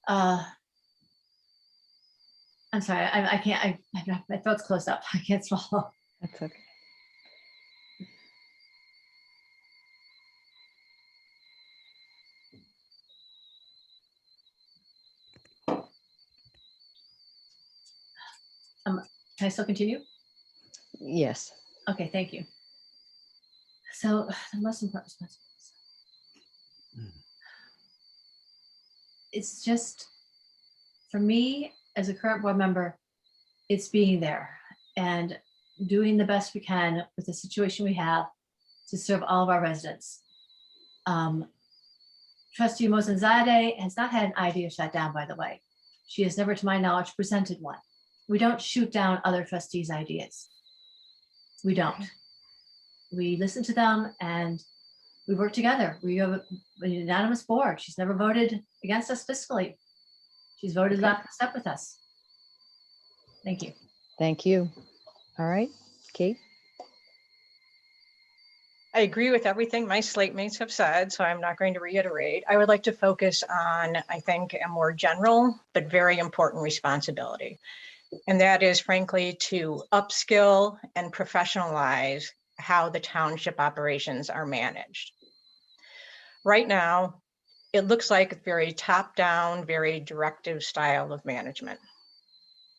I'm sorry, I can't, my throat's closed up. I can't swallow. That's okay. Can I still continue? Yes. Okay, thank you. So the most important it's just, for me as a current board member, it's being there and doing the best we can with the situation we have to serve all of our residents. Trustee Mosanzadeh has not had an idea shot down, by the way. She has never, to my knowledge, presented one. We don't shoot down other trustees' ideas. We don't. We listen to them and we work together. We have an unanimous board. She's never voted against us fiscally. She's voted step with us. Thank you. Thank you. All right, Kate. I agree with everything my slate mates have said, so I'm not going to reiterate. I would like to focus on, I think, a more general but very important responsibility. And that is, frankly, to upskill and professionalize how the township operations are managed. Right now, it looks like a very top-down, very directive style of management.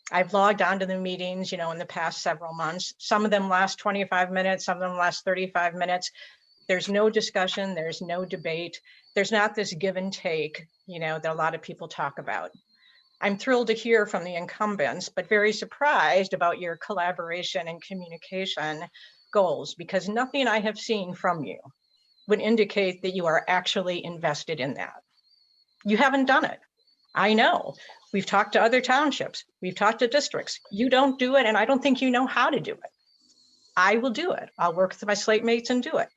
I've logged onto the meetings, in the past several months. Some of them last 25 minutes, some of them last 35 minutes. There's no discussion, there's no debate. There's not this give and take, that a lot of people talk about. I'm thrilled to hear from the incumbents, but very surprised about your collaboration and communication goals, because nothing I have seen from you would indicate that you are actually invested in that. You haven't done it. I know. We've talked to other townships. We've talked to districts. You don't do it, and I don't think you know how to do it. I will do it. I'll work with my slate mates and do it.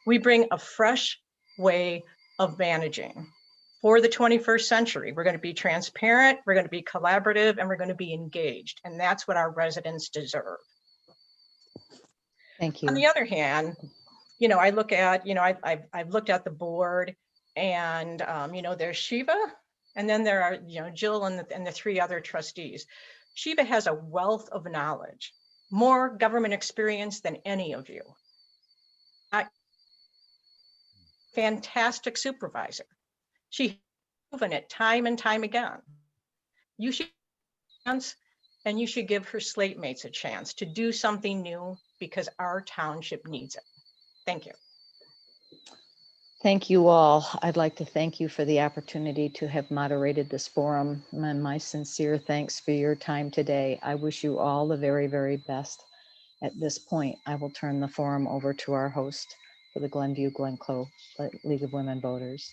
We bring a fresh way of managing for the 21st century. We're going to be transparent, we're going to be collaborative, and we're going to be engaged. And that's what our residents deserve. Thank you. On the other hand, I look at, I've looked at the board and, there's Shiva, and then there are, Jill and the three other trustees. Shiva has a wealth of knowledge, more government experience than any of you. Fantastic supervisor. She's proven it time and time again. You should chance, and you should give her slate mates a chance to do something new, because our township needs it. Thank you. Thank you all. I'd like to thank you for the opportunity to have moderated this forum, and my sincere thanks for your time today. I wish you all the very, very best. At this point, I will turn the forum over to our host for the Glenview-Glencoe League of Women Voters.